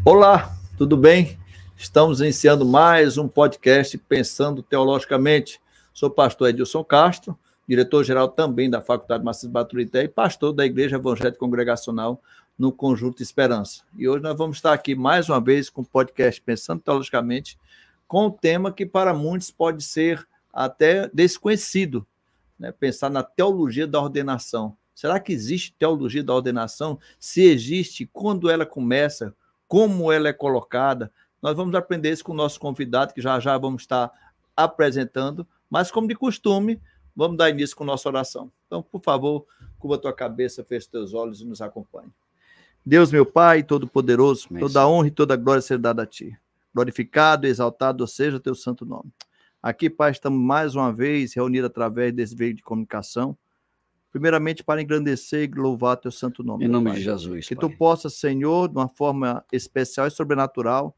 Olá, tudo bem? Estamos iniciando mais um podcast Pensando Teologicamente. Sou o pastor Edilson Castro, diretor-geral também da Faculdade Maciço Baturité e pastor da Igreja Evangélica Congregacional no Conjunto Esperança. E hoje nós vamos estar aqui mais uma vez com o podcast Pensando Teologicamente, com um tema que para muitos pode ser até desconhecido, né? Pensar na teologia da ordenação. Será que existe teologia da ordenação? Se existe, quando ela começa? Como ela é colocada? Nós vamos aprender isso com o nosso convidado, que já já vamos estar apresentando, mas como de costume, vamos dar início com nossa oração. Então, por favor, curva a tua cabeça, feche teus olhos e nos acompanhe. Deus, meu Pai, Todo-Poderoso, toda a honra e toda a glória seja dada a Ti. Glorificado e exaltado seja o Teu santo nome. Aqui, Pai, estamos mais uma vez reunidos através desse veio de comunicação, primeiramente para engrandecer e louvar Teu santo nome. Em nome Pai. de Jesus, Que Pai. Tu possa, Senhor, de uma forma especial e sobrenatural,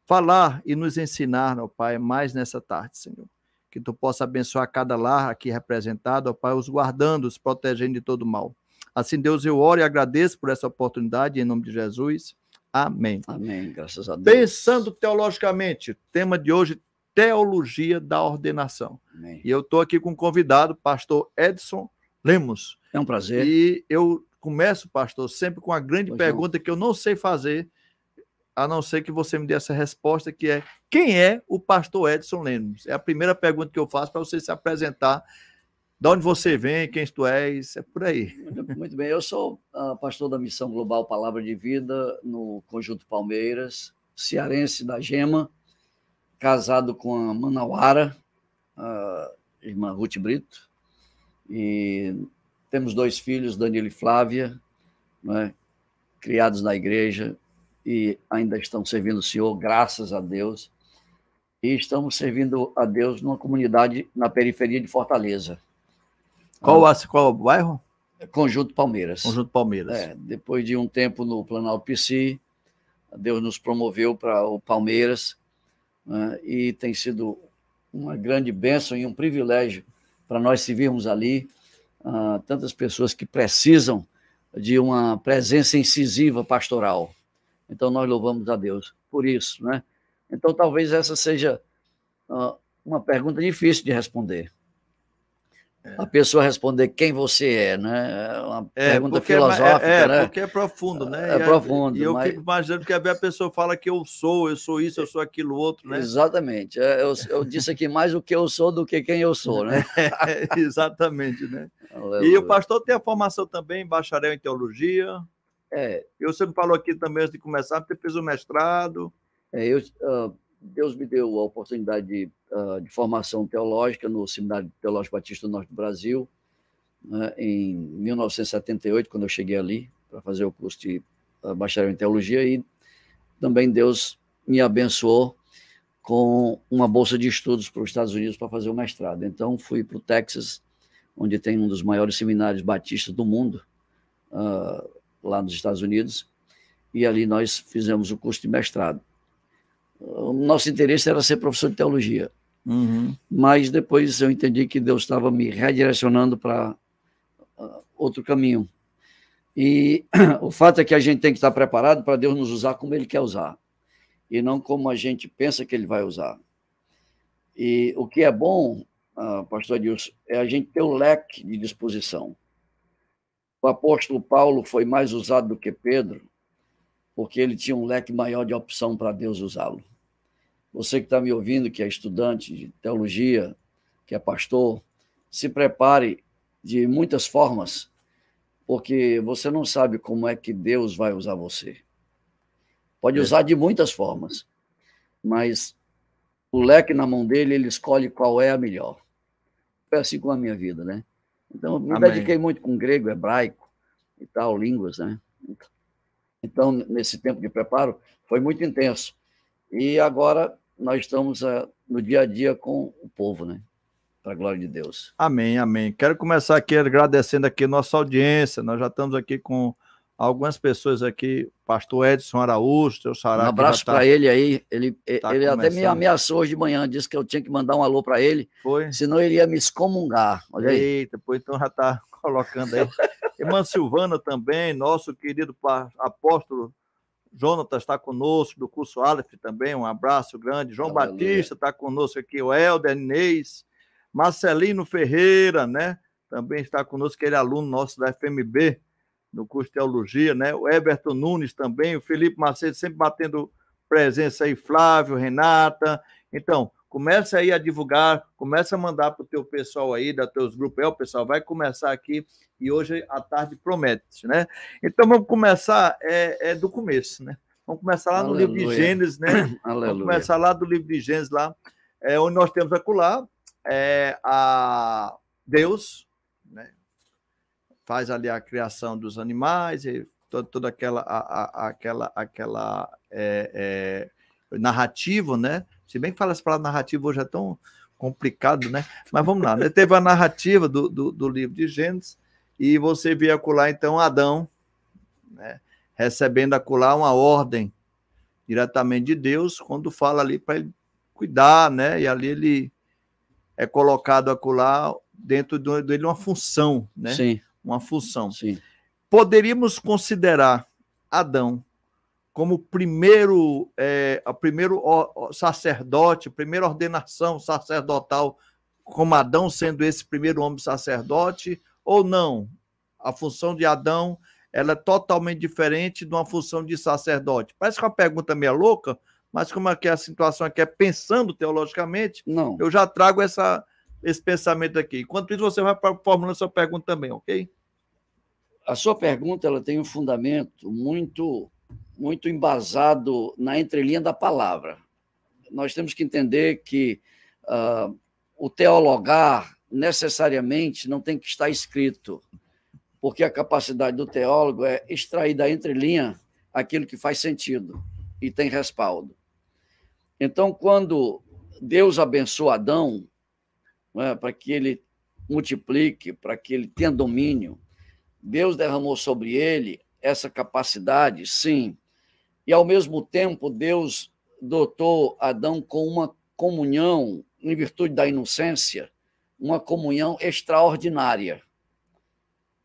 falar e nos ensinar, ó Pai, mais nessa tarde, Senhor. Que Tu possa abençoar cada lar aqui representado, ó Pai, os guardando, os protegendo de todo mal. Assim, Deus, eu oro e agradeço por essa oportunidade, em nome de Jesus. Amém. Amém, graças a Deus. Pensando teologicamente, tema de hoje, teologia da ordenação. Amém. E eu estou aqui com um convidado, pastor Edson Lemos. É um prazer. E eu começo, pastor, sempre com a grande Pois pergunta que eu não sei fazer, a não ser que você me dê essa resposta, que é: quem é o pastor Edson Lemos? É a primeira pergunta que eu faço para você se apresentar. De onde você vem, quem tu és, é por aí. Muito bem, eu sou pastor da Missão Global Palavra de Vida no Conjunto Palmeiras, cearense da Gema, casado com a Manauara, a irmã Ruth Brito, e temos 2 filhos, Danilo e Flávia, né, criados na igreja e ainda estão servindo o Senhor, graças a Deus, e estamos servindo a Deus numa comunidade na periferia de Fortaleza. Qual o bairro? Conjunto Palmeiras. Conjunto Palmeiras. Depois de um tempo no Planalto PC, Deus nos promoveu para o Palmeiras, né, e tem sido uma grande bênção e um privilégio para nós servirmos ali, tantas pessoas que precisam de uma presença incisiva pastoral. Então, nós louvamos a Deus por isso, né? Então, talvez essa seja uma pergunta difícil de responder. A pessoa responder quem você é, né? É uma pergunta filosófica, né? Porque é profundo, né? É profundo. E eu fico imaginando que a pessoa fala que eu sou isso, eu sou aquilo outro, né? Exatamente. Eu disse aqui mais o que eu sou do que quem eu sou, né? Exatamente, né? Aleluia. E o pastor tem a formação também, bacharel em teologia. E você me falou aqui também, antes de começar, que você fez o mestrado. Deus me deu a oportunidade de formação teológica no Seminário Teológico Batista do Norte do Brasil, né, em 1978, quando eu cheguei ali para fazer o curso de bacharel em teologia, e também Deus me abençoou com uma bolsa de estudos para os Estados Unidos para fazer o mestrado. Então, fui para o Texas, onde tem um dos maiores seminários batistas do mundo, lá nos Estados Unidos, e ali nós fizemos o curso de mestrado. O nosso interesse era ser professor de teologia. Uhum. Mas depois eu entendi que Deus estava me redirecionando para outro caminho. E o fato é que a gente tem que estar preparado para Deus nos usar como Ele quer usar, e não como a gente pensa que Ele vai usar. E o que é bom, pastor Adilson, é a gente ter o leque de disposição. O apóstolo Paulo foi mais usado do que Pedro, porque ele tinha um leque maior de opção para Deus usá-lo. Você que está me ouvindo, que é estudante de teologia, que é pastor, se prepare de muitas formas, porque você não sabe como é que Deus vai usar você. Pode usar de muitas formas, mas o leque na mão dele, ele escolhe qual é a melhor. Foi assim com a minha vida, né? Então, me dediquei muito com grego, hebraico e tal, línguas, né? Então, nesse tempo de preparo, foi muito intenso. E agora nós estamos no dia a dia com o povo, né? Para a glória de Deus. Amém, amém. Quero começar aqui agradecendo aqui a nossa audiência. Nós já estamos aqui com algumas pessoas aqui, pastor Edson Araújo, seu xará. Um abraço para ele aí. Ele até me ameaçou hoje de manhã, disse que eu tinha que mandar um alô para ele, senão ele ia me excomungar. Olha aí. Eita, pois então já está colocando aí. Irmã Silvana também, nosso querido apóstolo Jonatas está conosco, do curso Aleph também, um abraço grande. João Batista está conosco aqui, o Helder Inês, Marcelino Ferreira, né? Também está conosco, que ele é aluno nosso da FMB, no curso de Teologia, né? O Eberton Nunes também, o Felipe Macedo sempre batendo presença aí, Flávio, Renata. Então, começa aí a divulgar, começa a mandar para o teu pessoal aí, da teus grupos, o pessoal vai começar aqui, e hoje à tarde promete, né? Então, vamos começar do começo, né? Vamos começar lá no livro de Gênesis, né? Vamos começar lá do livro de Gênesis, lá, onde nós temos acolá, a Deus, né? Faz ali a criação dos animais, e toda aquela narrativa, né? Se bem que fala essa palavra narrativa hoje é tão complicado, né? Mas vamos lá, né? Teve a narrativa do livro de Gênesis, e você vê acolá, então, Adão, né? Recebendo acolá uma ordem diretamente de Deus, quando fala ali para ele cuidar, né? E ali ele é colocado acolá dentro dele uma função, né? Sim. Uma função. Sim. Poderíamos considerar Adão como primeiro sacerdote, primeira ordenação sacerdotal, como Adão sendo esse primeiro homem sacerdote, ou não? A função de Adão, ela é totalmente diferente de uma função de sacerdote. Parece que é uma pergunta meio louca, mas como é que a situação aqui é pensando teologicamente, não. Eu já trago esse pensamento aqui. Enquanto isso, você vai formulando a sua pergunta também, ok? A sua pergunta, ela tem um fundamento muito embasado na entrelinha da palavra. Nós temos que entender que o teologar necessariamente não tem que estar escrito, porque a capacidade do teólogo é extrair da entrelinha aquilo que faz sentido e tem respaldo. Então, quando Deus abençoa Adão, né, para que ele multiplique, para que ele tenha domínio, Deus derramou sobre ele essa capacidade, sim. E, ao mesmo tempo, Deus dotou Adão com uma comunhão, em virtude da inocência, uma comunhão extraordinária,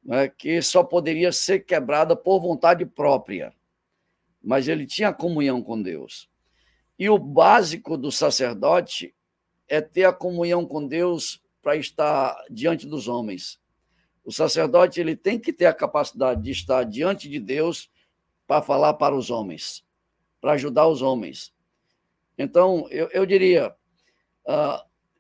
né, que só poderia ser quebrada por vontade própria. Mas ele tinha comunhão com Deus. E o básico do sacerdote é ter a comunhão com Deus para estar diante dos homens. O sacerdote ele tem que ter a capacidade de estar diante de Deus para falar para os homens, para ajudar os homens. Então, eu diria,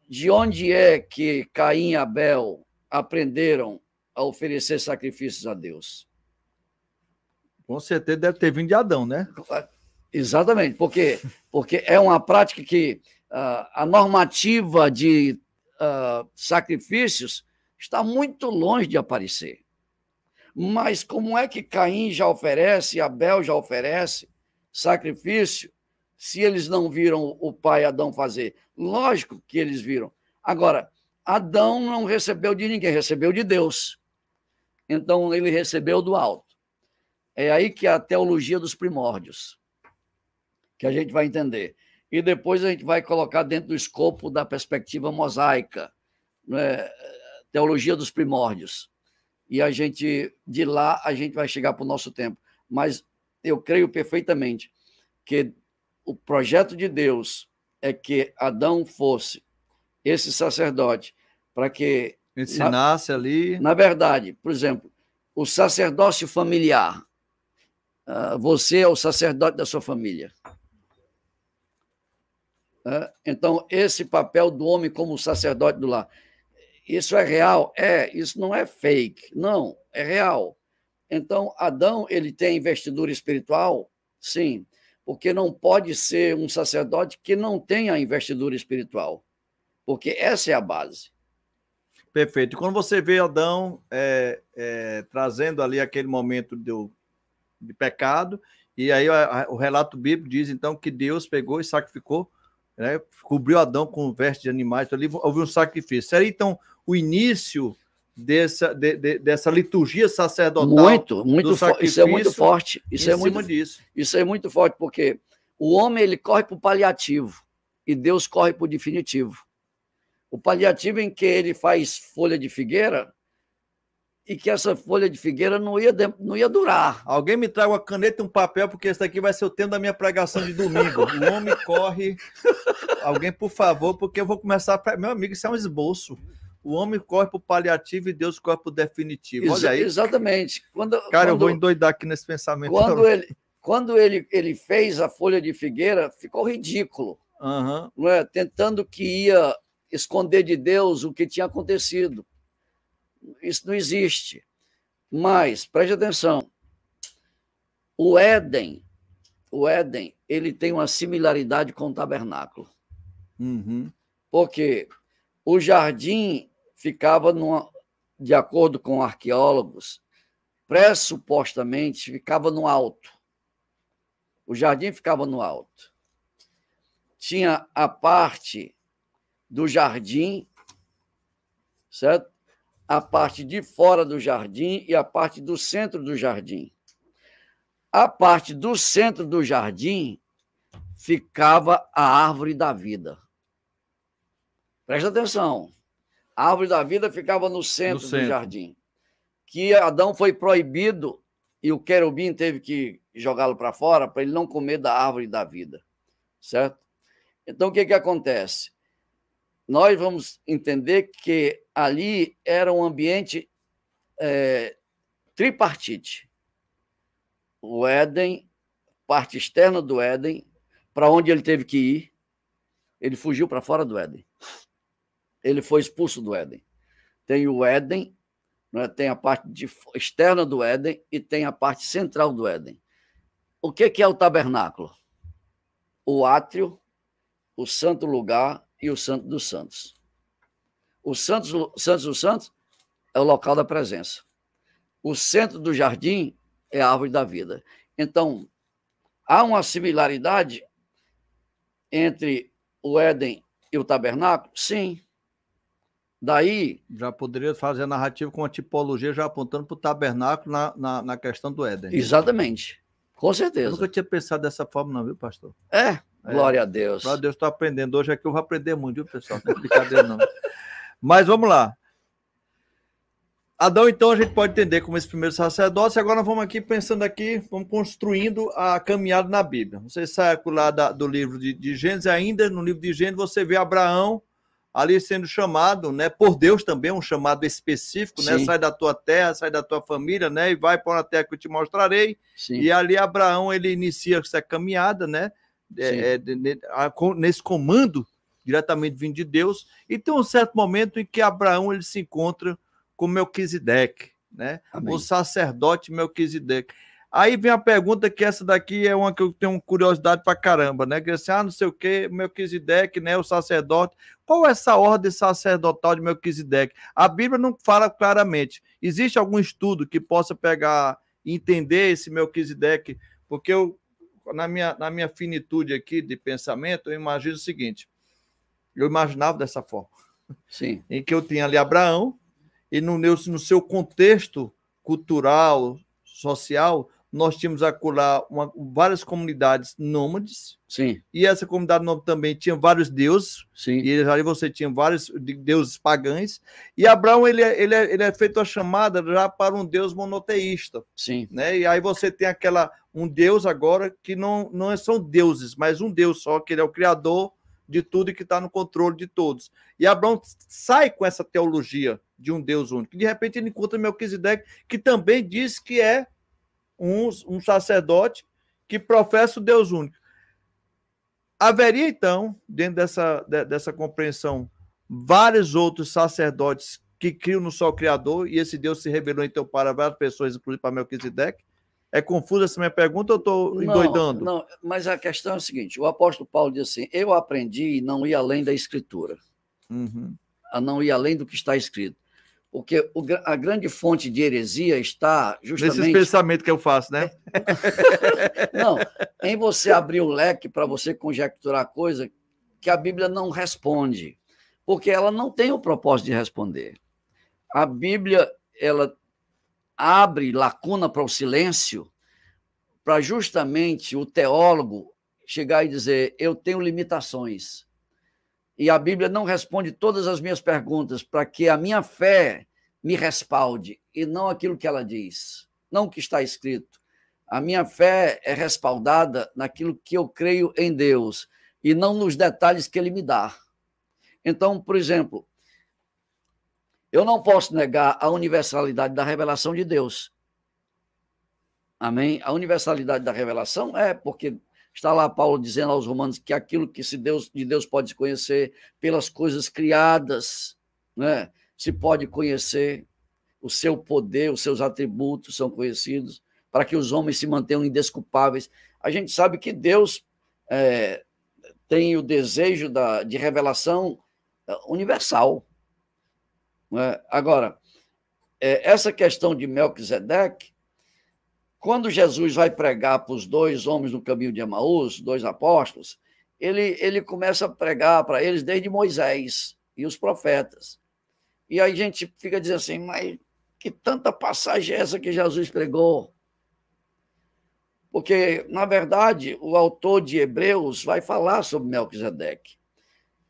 de onde é que Caim e Abel aprenderam a oferecer sacrifícios a Deus? Com certeza deve ter vindo de Adão, né? Exatamente, porque é uma prática que a normativa de sacrifícios está muito longe de aparecer. Mas como é que Caim já oferece, Abel já oferece sacrifício, se eles não viram o pai Adão fazer? Lógico que eles viram. Agora, Adão não recebeu de ninguém, recebeu de Deus. Então, ele recebeu do alto. É aí que a teologia dos primórdios, que a gente vai entender. E depois a gente vai colocar dentro do escopo da perspectiva mosaica, né? Teologia dos primórdios. E de lá, a gente vai chegar para o nosso tempo. Mas eu creio perfeitamente que o projeto de Deus é que Adão fosse esse sacerdote, para que... ensinasse ali... Na verdade, por exemplo, o sacerdócio familiar. Você é o sacerdote da sua família. Então, esse papel do homem como sacerdote do lar, isso é real? Isso não é fake, não, é real. Então, Adão, ele tem investidura espiritual? Sim, porque não pode ser um sacerdote que não tenha investidura espiritual, porque essa é a base. Perfeito. Quando você vê Adão trazendo ali aquele momento de pecado, e aí o relato bíblico diz, então, que Deus pegou e sacrificou, né, cobriu Adão com vestes de animais, então ali houve um sacrifício. Seria, então, o início dessa liturgia sacerdotal? Muito forte. Isso é muito forte. Isso é muito forte, porque o homem ele corre para o paliativo e Deus corre para o definitivo. O paliativo em que ele faz folha de figueira e que essa folha de figueira não ia durar. Alguém me traga uma caneta e um papel, porque esse daqui vai ser o tema da minha pregação de domingo. O homem corre. Alguém, por favor, porque eu vou começar. Meu amigo, isso é um esboço. O homem corre para o paliativo e Deus corre para o definitivo. Olha aí. Exatamente. Eu vou endoidar aqui nesse pensamento. Quando ele fez a folha de figueira, ficou ridículo. Uhum. Não é? Tentando que ia esconder de Deus o que tinha acontecido. Isso não existe. Mas, preste atenção, o Éden, ele tem uma similaridade com o tabernáculo. Uhum. Porque o jardim ficava, de acordo com arqueólogos, pressupostamente ficava no alto. O jardim ficava no alto. Tinha a parte do jardim, certo? A parte de fora do jardim e a parte do centro do jardim. A parte do centro do jardim ficava a árvore da vida. Presta atenção. A árvore da vida ficava no centro do jardim. Que Adão foi proibido e o querubim teve que jogá-lo para fora para ele não comer da árvore da vida. Certo? Então, o que acontece? Nós vamos entender que ali era um ambiente tripartite. O Éden, parte externa do Éden, para onde ele teve que ir, ele fugiu para fora do Éden. Ele foi expulso do Éden. Tem o Éden, né? Tem a parte externa do Éden e tem a parte central do Éden. O que é o tabernáculo? O átrio, o santo lugar e o santo dos santos. O santos dos santos é o local da presença. O centro do jardim é a árvore da vida. Então, há uma similaridade entre o Éden e o tabernáculo? Sim. Daí... Já poderia fazer a narrativa com a tipologia já apontando para o tabernáculo na questão do Éden. Exatamente. Com certeza. Eu nunca tinha pensado dessa forma não, viu, pastor? Glória a Deus. Glória a Deus, estou aprendendo. Hoje é que eu vou aprender muito, viu, pessoal? Não é brincadeira, não. Mas vamos lá. Adão, então, a gente pode entender como esse primeiro sacerdócio. Agora vamos aqui pensando aqui, vamos construindo a caminhada na Bíblia. Você sai lá do livro de Gênesis, ainda no livro de Gênesis você vê Abraão ali sendo chamado, né, por Deus também, um chamado específico, né? Sai da tua terra, sai da tua família, né, e vai para uma terra que eu te mostrarei. Sim. E ali Abraão, ele inicia essa caminhada, né, nesse comando diretamente vindo de Deus. E tem um certo momento em que Abraão ele se encontra com Melquisedeque, né? Amém. O sacerdote Melquisedeque. Aí vem a pergunta, que essa daqui é uma que eu tenho curiosidade pra caramba, né? Que assim, não sei o que, Melquisedeque, né? O sacerdote. Qual é essa ordem sacerdotal de Melquisedeque? A Bíblia não fala claramente. Existe algum estudo que possa pegar e entender esse Melquisedeque? Porque na minha finitude aqui de pensamento, eu imagino o seguinte. Eu imaginava dessa forma. Sim. Em que eu tinha ali Abraão, e no seu contexto cultural, social, nós tínhamos acolá várias comunidades nômades. Sim. E essa comunidade nômade também tinha vários deuses. Sim. E ali você tinha vários deuses pagãos. E Abraão, ele é feito a chamada já para um deus monoteísta. Sim. Né? E aí você tem um deus agora que não são deuses, mas um deus só, que ele é o criador de tudo e que está no controle de todos. E Abraão sai com essa teologia de um Deus único. E de repente ele encontra Melquisedeque, que também diz que é um sacerdote que professa o Deus único. Haveria, então, dentro dessa compreensão, vários outros sacerdotes que criam no só Criador, e esse Deus se revelou, então, para várias pessoas, inclusive para Melquisedeque? É confusa essa minha pergunta ou estou endoidando? Não, mas a questão é a seguinte, o apóstolo Paulo diz assim, eu aprendi e não ir além da Escritura. Uhum. A não ir além do que está escrito. Porque a grande fonte de heresia está justamente... Nesses pensamentos que eu faço, né? Não, em você abrir o leque para você conjecturar coisa que a Bíblia não responde, porque ela não tem o propósito de responder. A Bíblia, ela abre lacuna para o silêncio, para justamente o teólogo chegar e dizer, eu tenho limitações. E a Bíblia não responde todas as minhas perguntas, para que a minha fé me respalde, e não aquilo que ela diz, não o que está escrito. A minha fé é respaldada naquilo que eu creio em Deus, e não nos detalhes que Ele me dá. Então, por exemplo, eu não posso negar a universalidade da revelação de Deus. Amém? A universalidade da revelação é porque está lá Paulo dizendo aos romanos que aquilo que de Deus pode se conhecer pelas coisas criadas, né? Se pode conhecer o seu poder, os seus atributos são conhecidos, para que os homens se mantenham indesculpáveis. A gente sabe que Deus tem o desejo de revelação universal. Né? Agora, essa questão de Melquisedeque, quando Jesus vai pregar para os 2 homens no caminho de Emaús, 2 apóstolos, ele começa a pregar para eles desde Moisés e os profetas. E aí a gente fica dizendo assim, mas que tanta passagem é essa que Jesus pregou? Porque, na verdade, o autor de Hebreus vai falar sobre Melquisedeque,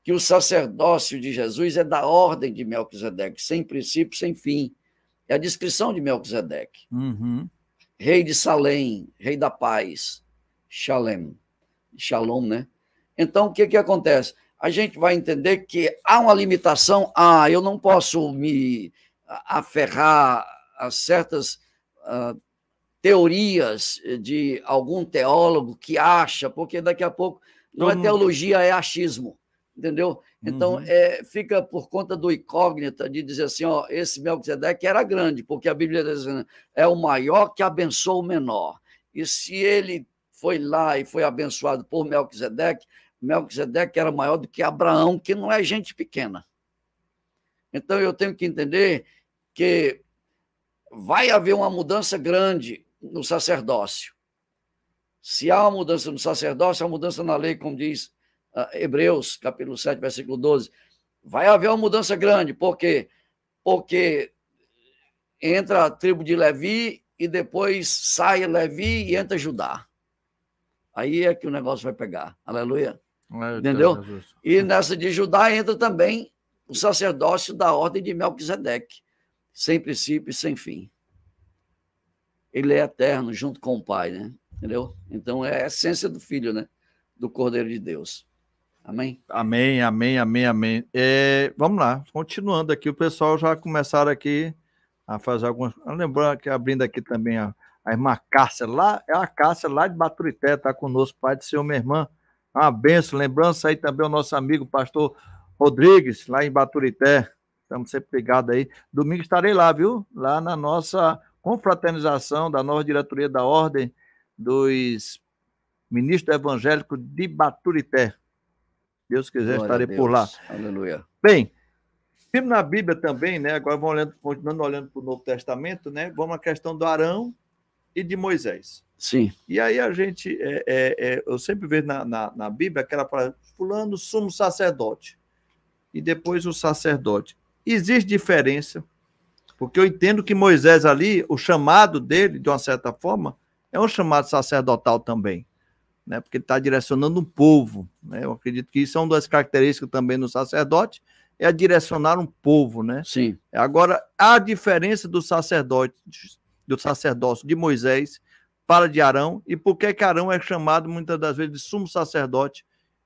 que o sacerdócio de Jesus é da ordem de Melquisedeque, sem princípio, sem fim. É a descrição de Melquisedeque. Uhum. Rei de Salém, rei da paz, Shalom, né? Então, o que acontece? A gente vai entender que há uma limitação. Eu não posso me aferrar a certas teorias de algum teólogo que acha, porque daqui a pouco não é teologia, é achismo, entendeu? Então, fica por conta do incógnita de dizer assim, esse Melquisedeque era grande, porque a Bíblia diz assim, é o maior que abençoa o menor. E se ele foi lá e foi abençoado por Melquisedeque, Melquisedeque era maior do que Abraão, que não é gente pequena. Então, eu tenho que entender que vai haver uma mudança grande no sacerdócio. Se há uma mudança no sacerdócio, há uma mudança na lei, como diz Hebreus, capítulo 7, versículo 12. Vai haver uma mudança grande. Por quê? Porque entra a tribo de Levi e depois sai Levi e entra Judá. Aí é que o negócio vai pegar. Aleluia. Entendeu? E nessa de Judá entra também o sacerdócio da ordem de Melquisedeque, sem princípio e sem fim. Ele é eterno junto com o Pai, né? Entendeu? Então é a essência do Filho, né? Do Cordeiro de Deus. Amém? Amém. Vamos lá, continuando aqui, o pessoal já começaram aqui a fazer algumas... Lembrando que abrindo aqui também a irmã Cássia, lá, é a Cássia lá de Baturité, está conosco, Pai do Senhor, minha irmã. Uma benção, lembrança aí também o nosso amigo, pastor Rodrigues, lá em Baturité. Estamos sempre ligados aí. Domingo estarei lá, viu? Lá na nossa confraternização da nova diretoria da Ordem dos Ministros Evangélicos de Baturité. Deus quiser, estarei por lá. Aleluia. Bem, na Bíblia também, né? Agora vamos continuando olhando para o Novo Testamento, né? Vamos à questão do Arão e de Moisés. Sim. E aí a gente, eu sempre vejo na Bíblia aquela palavra, fulano, sumo sacerdote. E depois o sacerdote. Existe diferença, porque eu entendo que Moisés ali, o chamado dele, de uma certa forma, é um chamado sacerdotal também, né? Porque ele está direcionando um povo, né? Eu acredito que isso é uma das características também do sacerdote, é direcionar um povo, né? Sim. Agora, a diferença do sacerdócio de Moisés para de Arão, e por que Arão é chamado muitas das vezes de sumo sacerdote,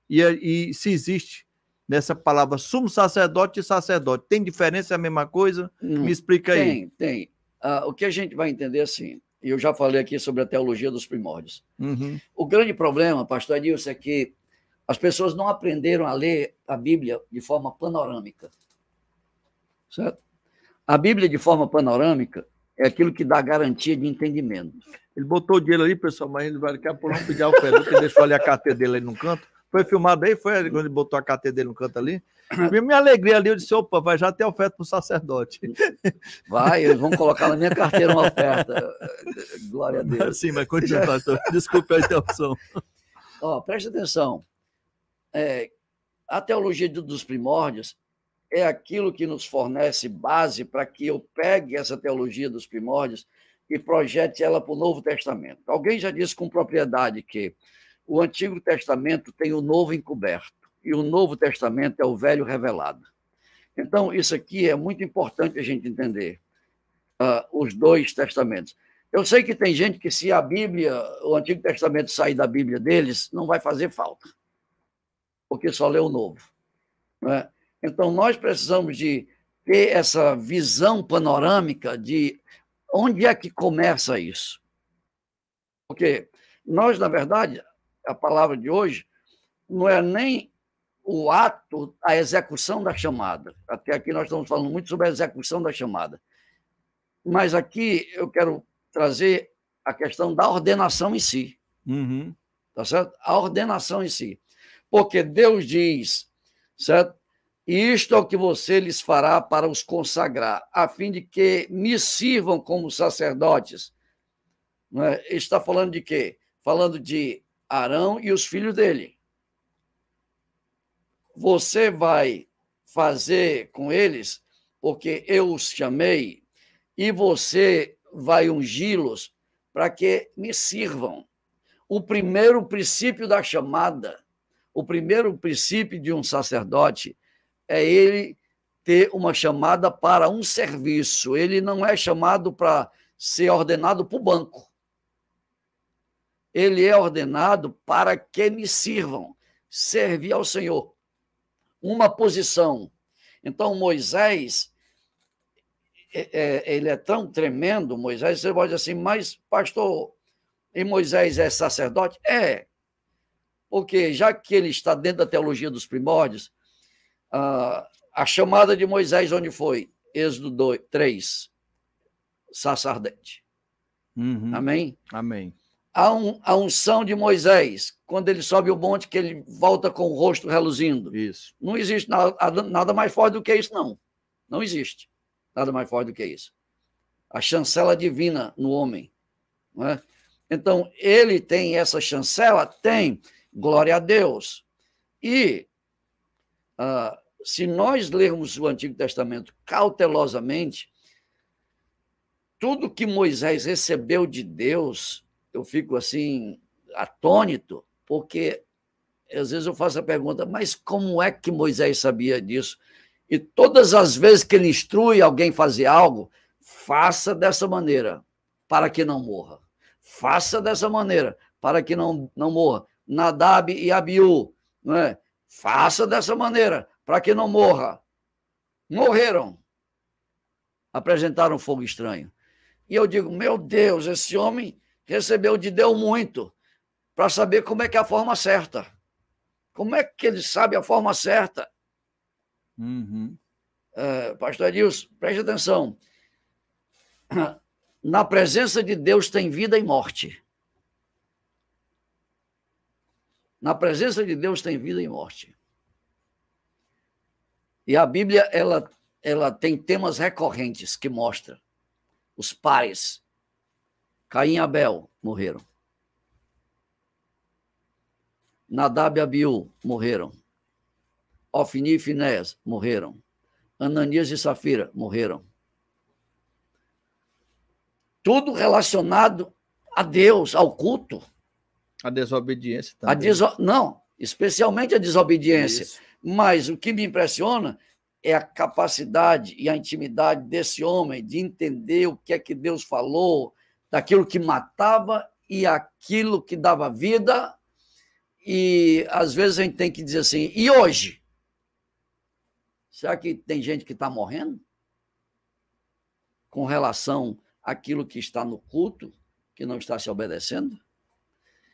e se existe nessa palavra sumo sacerdote e sacerdote, tem diferença, é a mesma coisa? Me explica aí. Tem. O que a gente vai entender assim, eu já falei aqui sobre a teologia dos primórdios. Uhum. O grande problema, pastor Edilson, é que as pessoas não aprenderam a ler a Bíblia de forma panorâmica. Certo? A Bíblia de forma panorâmica é aquilo que dá garantia de entendimento. Ele botou o dinheiro ali, pessoal, mas ele vai daqui a pouco não pedir ao Pedro, que deixou ali a carteira dele ali no canto. Foi filmado aí? Foi quando ele botou a carteira dele no canto ali? Minha alegria ali, eu disse, opa, vai já ter oferta para o sacerdote. Vai, eles vão colocar na minha carteira uma oferta. Glória a Deus. Sim, mas continua, pastor. Desculpe a interrupção. Preste atenção. A teologia dos primórdios é aquilo que nos fornece base para que eu pegue essa teologia dos primórdios e projete ela para o Novo Testamento. Alguém já disse com propriedade que o Antigo Testamento tem o Novo encoberto e o Novo Testamento é o Velho revelado. Então, isso aqui é muito importante a gente entender, os dois testamentos. Eu sei que tem gente que, se a Bíblia, o Antigo Testamento sair da Bíblia deles, não vai fazer falta, porque só lê o Novo. Né? Então, nós precisamos de ter essa visão panorâmica de onde é que começa isso. Porque nós, na verdade, a palavra de hoje não é nem o ato, a execução da chamada. Até aqui nós estamos falando muito sobre a execução da chamada. Mas aqui eu quero trazer a questão da ordenação em si. Uhum. Tá certo? A ordenação em si. Porque Deus diz, certo? Isto é o que você lhes fará para os consagrar, a fim de que me sirvam como sacerdotes. Não é? Ele está falando de quê? Falando de Arão e os filhos dele. Você vai fazer com eles, porque eu os chamei, e você vai ungí-los para que me sirvam. O primeiro princípio da chamada, o primeiro princípio de um sacerdote é ele ter uma chamada para um serviço. Ele não é chamado para ser ordenado para o banco. Ele é ordenado para que me sirvam, servir ao Senhor. Uma posição. Então, Moisés, ele é tão tremendo, Moisés, você pode dizer assim, mas, pastor, e Moisés é sacerdote? É, porque já que ele está dentro da teologia dos primórdios, a chamada de Moisés, onde foi? Êxodo 3, sacerdote. Uhum. Amém? Amém. A unção de Moisés, quando ele sobe o monte, que ele volta com o rosto reluzindo. Isso. Não existe nada mais forte do que isso, não. Não existe nada mais forte do que isso. A chancela divina no homem. Não é? Então, ele tem essa chancela? Tem. Glória a Deus. E se nós lermos o Antigo Testamento cautelosamente, tudo que Moisés recebeu de Deus, eu fico assim, atônito, porque às vezes eu faço a pergunta, mas como é que Moisés sabia disso? E todas as vezes que ele instrui alguém a fazer algo, faça dessa maneira, para que não morra. Faça dessa maneira, para que não morra. Nadab e Abiú, não é? Faça dessa maneira, para que não morra. Morreram. Apresentaram fogo estranho. E eu digo, meu Deus, esse homem recebeu de Deus muito para saber como é que é a forma certa. Como é que ele sabe a forma certa? Uhum. Pastor Edilson, preste atenção. Na presença de Deus tem vida e morte. Na presença de Deus tem vida e morte. E a Bíblia, ela tem temas recorrentes que mostram. Os pais, Caim e Abel, morreram. Nadab e Abiú, morreram. Ofni e Finés, morreram. Ananias e Safira, morreram. Tudo relacionado a Deus, ao culto. A desobediência também. Não, especialmente a desobediência. Isso. Mas o que me impressiona é a capacidade e a intimidade desse homem de entender o que é que Deus falou, daquilo que matava e aquilo que dava vida. E às vezes a gente tem que dizer assim, e hoje? Será que tem gente que está morrendo? Com relação àquilo que está no culto, que não está se obedecendo?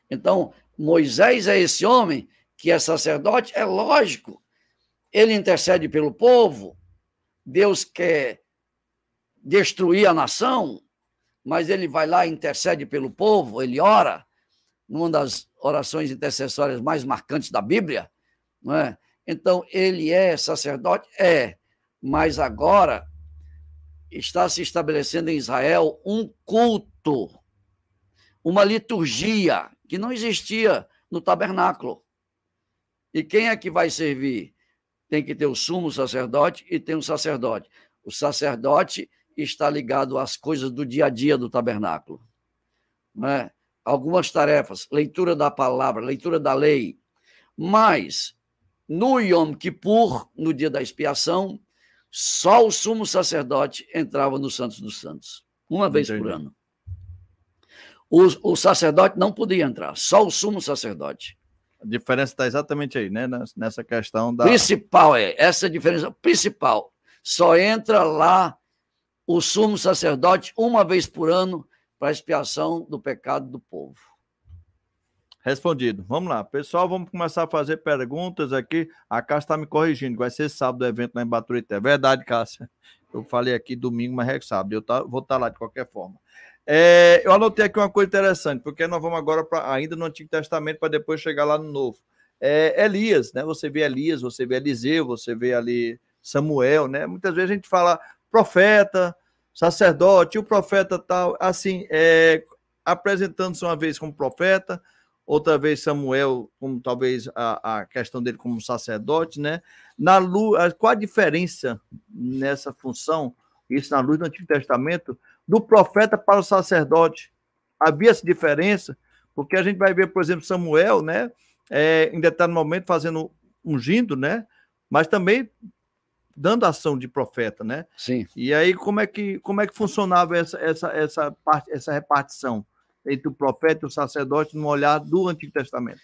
Então, Moisés é esse homem que é sacerdote, é lógico. Ele intercede pelo povo, Deus quer destruir a nação, mas ele vai lá e intercede pelo povo, ele ora, numa das orações intercessórias mais marcantes da Bíblia, não é? Então, ele é sacerdote? É, mas agora está se estabelecendo em Israel um culto, uma liturgia que não existia no tabernáculo. E quem é que vai servir? Tem que ter o sumo sacerdote e tem um sacerdote. O sacerdote está ligado às coisas do dia a dia do tabernáculo. Não é? Algumas tarefas, leitura da palavra, leitura da lei. Mas, no Yom Kippur, no dia da expiação, só o sumo sacerdote entrava no Santos dos Santos, uma vez por ano. O sacerdote não podia entrar, só o sumo sacerdote. A diferença está exatamente aí, né? Nessa questão da... Principal essa diferença principal. Só entra lá o sumo sacerdote uma vez por ano para a expiação do pecado do povo. Respondido. Vamos lá. Pessoal, vamos começar a fazer perguntas aqui. A Cássia está me corrigindo. Vai ser sábado o evento lá em Baturité. É verdade, Cássia. Eu falei aqui domingo, mas é sábado. Eu vou estar lá de qualquer forma. Eu anotei aqui uma coisa interessante, porque nós vamos agora ainda no Antigo Testamento para depois chegar lá no Novo. Elias, né? Você vê Elias, você vê Eliseu, você vê ali Samuel, né? Muitas vezes a gente fala profeta, sacerdote, o profeta tal, assim, apresentando-se uma vez como profeta, outra vez Samuel, como talvez a questão dele como sacerdote, né? Qual a diferença nessa função, isso na luz do Antigo Testamento, do profeta para o sacerdote? Havia essa diferença? Porque a gente vai ver, por exemplo, Samuel, né? Em determinado momento fazendo ungindo, né? Mas também dando ação de profeta, né? Sim. E aí, como é que funcionava essa repartição entre o profeta e o sacerdote no olhar do Antigo Testamento?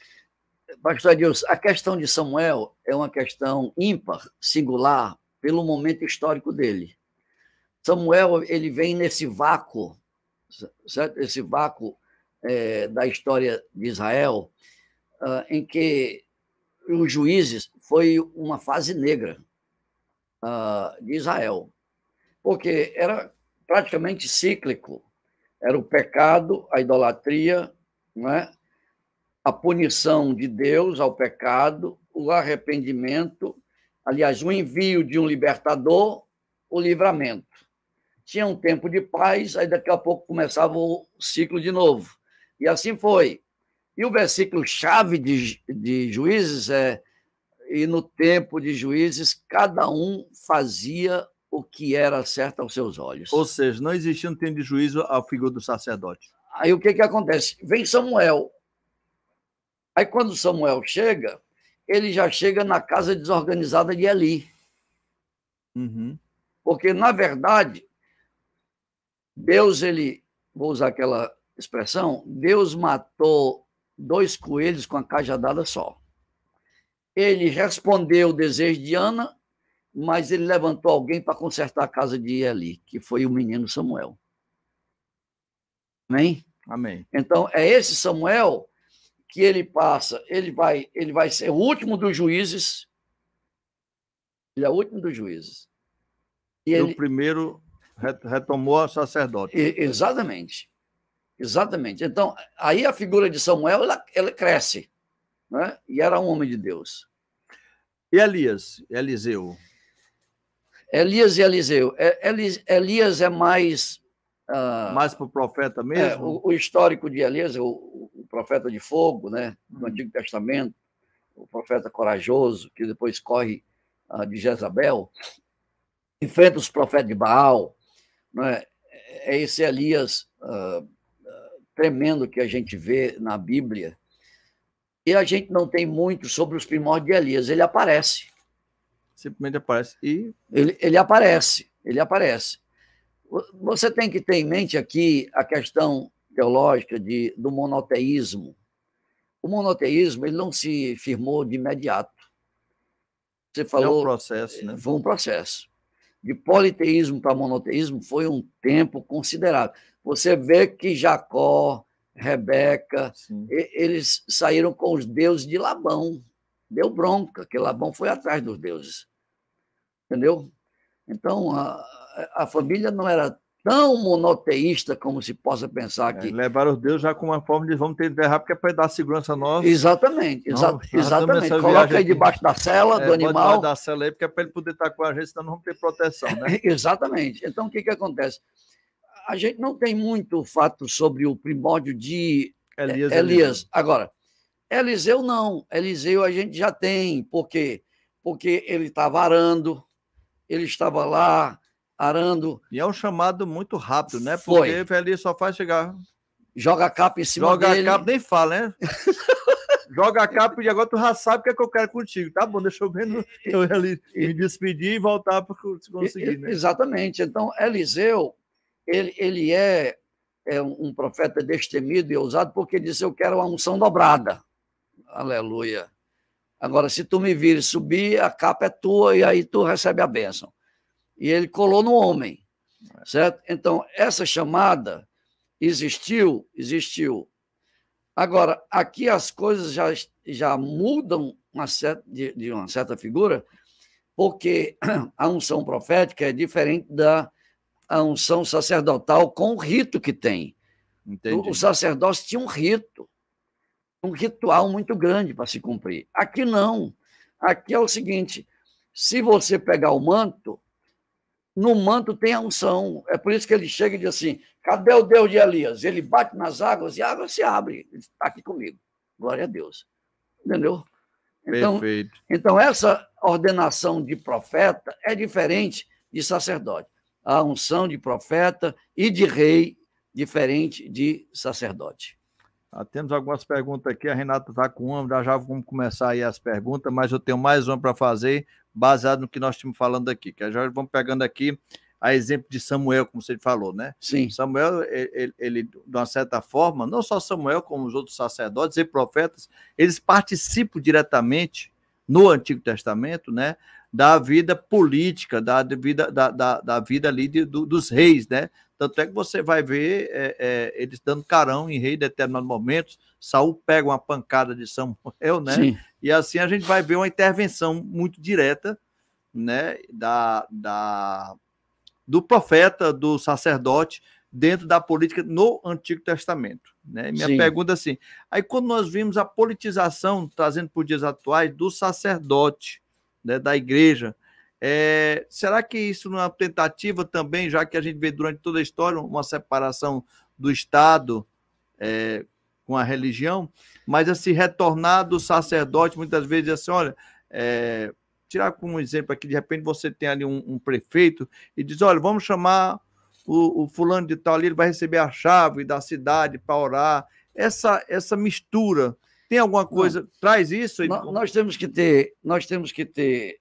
Pastor Adilson, a questão de Samuel é uma questão ímpar, singular, pelo momento histórico dele. Samuel, ele vem nesse vácuo, certo? Esse vácuo da história de Israel, em que os juízes foi uma fase negra de Israel, porque era praticamente cíclico. Era o pecado, a idolatria, não é? A punição de Deus ao pecado, o arrependimento, aliás, o envio de um libertador, o livramento. Tinha um tempo de paz, aí daqui a pouco começava o ciclo de novo. E assim foi. E o versículo-chave de Juízes e no tempo de Juízes, cada um fazia o que era certo aos seus olhos. Ou seja, não existia um tempo de juízo a figura do sacerdote. Aí o que acontece? Vem Samuel. Aí quando Samuel chega, ele já chega na casa desorganizada de Eli. Uhum. Porque, na verdade, Deus, vou usar aquela expressão, Deus matou 2 coelhos com a cajadada só. Ele respondeu o desejo de Ana, mas ele levantou alguém para consertar a casa de Eli, que foi o menino Samuel. Amém? Amém. Então, é esse Samuel que ele passa, ele vai ser o último dos juízes. Ele é o último dos juízes. E o primeiro retomou a sacerdote. Exatamente. Exatamente. Então, aí a figura de Samuel, ela cresce, né? E era um homem de Deus. E Eliseu? Elias e Eliseu. Elias é mais... mais para o profeta mesmo? O histórico de Elias, o profeta de fogo, né? Do Antigo Testamento, o profeta corajoso, que depois corre de Jezabel, enfrenta os profetas de Baal, né? É esse Elias tremendo que a gente vê na Bíblia. E a gente não tem muito sobre os primórdios de Elias. Ele aparece. Simplesmente aparece. Ele aparece. Você tem que ter em mente aqui a questão teológica do monoteísmo. O monoteísmo ele não se firmou de imediato. Você falou... É um processo, né? Foi um processo. De politeísmo para monoteísmo foi um tempo considerável. Você vê que Jacó, Rebeca, eles saíram com os deuses de Labão. Deu bronca, que Labão foi atrás dos deuses. Entendeu? Então, a família não era tão monoteísta como se possa pensar que... Levaram os deuses já com uma forma de vamos ter que enterrar, porque é para dar segurança a nós. Exatamente. Coloca aí debaixo da cela do animal. Debaixo da cela aí, porque é para ele poder estar com a gente, senão não vamos ter proteção, né? Exatamente. Então, o que acontece? A gente não tem muito fato sobre o primórdio de Elias. Agora, Eliseu não. Eliseu a gente já tem. Por quê? Porque ele estava arando, ele estava lá arando. E é um chamado muito rápido, né? Porque Elias só faz chegar... Joga a capa em cima dele. Joga a capa, nem fala, né? joga a capa e agora tu já sabe o que é que eu quero contigo. Tá bom, deixa eu ver eu ali me despedir e voltar para conseguir, né? Exatamente. Então, Eliseu, ele é um profeta destemido e ousado porque ele disse, eu quero uma unção dobrada. Aleluia. Agora, se tu me vires subir, a capa é tua e aí tu recebe a bênção. E ele colou no homem, certo? Então, essa chamada existiu. Agora, aqui as coisas já mudam de uma certa figura, porque a unção profética é diferente da unção sacerdotal com o rito que tem. Entendi. O sacerdócio tinha um rito, um ritual muito grande para se cumprir. Aqui não. Aqui é o seguinte, se você pegar o manto, no manto tem a unção. É por isso que ele chega e diz assim, cadê o Deus de Elias? Ele bate nas águas e a água se abre. Ele está aqui comigo. Glória a Deus. Entendeu? Perfeito. Então, essa ordenação de profeta é diferente de sacerdote. A unção de profeta e de rei, diferente de sacerdote. Temos algumas perguntas aqui, a Renata está com uma, já vamos começar aí as perguntas, mas eu tenho mais uma para fazer, baseado no que nós estamos falando aqui, que já vamos pegando aqui a exemplo de Samuel, como você falou, né? Sim. Samuel, ele, de uma certa forma, não só Samuel, como os outros sacerdotes e profetas, eles participam diretamente no Antigo Testamento, né, da vida política, da vida ali dos reis, né? Tanto é que você vai ver eles dando carão em rei em determinados momentos. Saul pega uma pancada de Samuel, né? Sim. E assim a gente vai ver uma intervenção muito direta, né, do profeta, do sacerdote, dentro da política no Antigo Testamento. Né? Minha pergunta é assim, aí quando nós vimos a politização, trazendo para os dias atuais, do sacerdote, né, da igreja, será que isso não é uma tentativa também, já que a gente vê durante toda a história uma separação do Estado com a religião, mas assim, retornar do sacerdote, muitas vezes assim, olha, tirar como exemplo aqui, de repente você tem ali um prefeito e diz, olha, vamos chamar o fulano de tal ali, ele vai receber a chave da cidade para orar, essa mistura, tem alguma coisa, traz isso? Nós temos que ter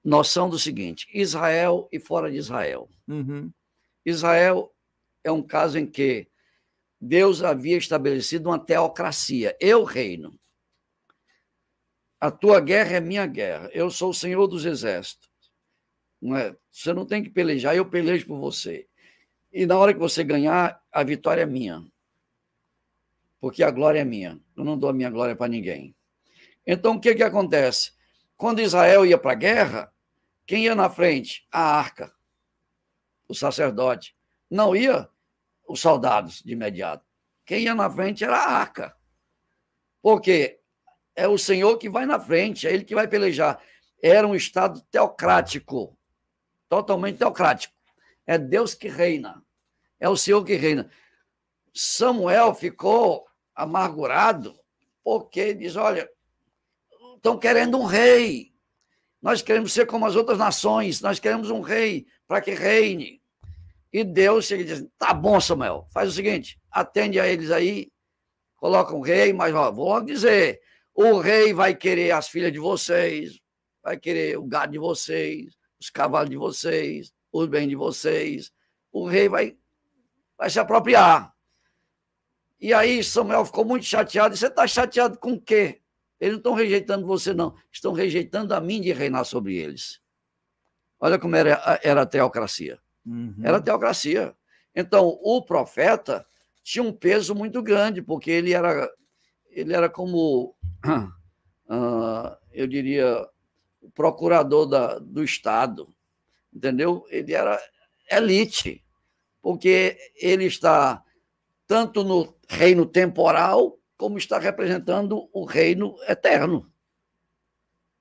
noção do seguinte, Israel e fora de Israel. Uhum. Israel é um caso em que Deus havia estabelecido uma teocracia, eu reino. A tua guerra é minha guerra, eu sou o Senhor dos exércitos. Não é? Você não tem que pelejar, eu pelejo por você. E na hora que você ganhar, a vitória é minha. Porque a glória é minha. Eu não dou a minha glória para ninguém. Então, o que acontece? Quando Israel ia para a guerra, quem ia na frente? A arca, o sacerdote. Não ia os soldados de imediato. Quem ia na frente era a arca. Porque é o Senhor que vai na frente, é ele que vai pelejar. Era um estado teocrático, totalmente teocrático. É Deus que reina, é o Senhor que reina. Samuel ficou amargurado porque diz, olha, estão querendo um rei, nós queremos ser como as outras nações, nós queremos um rei para que reine. E Deus chega e diz, tá bom, Samuel, faz o seguinte, atende a eles aí, coloca um rei, mas ó, vou logo dizer, o rei vai querer as filhas de vocês, vai querer o gado de vocês, os cavalos de vocês, os bens de vocês. O rei vai se apropriar. E aí Samuel ficou muito chateado. E você está chateado com o quê? Eles não estão rejeitando você, não. Estão rejeitando a mim de reinar sobre eles. Olha como era a teocracia. Uhum. Era a teocracia. Então, o profeta tinha um peso muito grande, porque ele era como, eu diria, o procurador do Estado, entendeu? Ele era elite, porque ele está tanto no reino temporal, como está representando o reino eterno,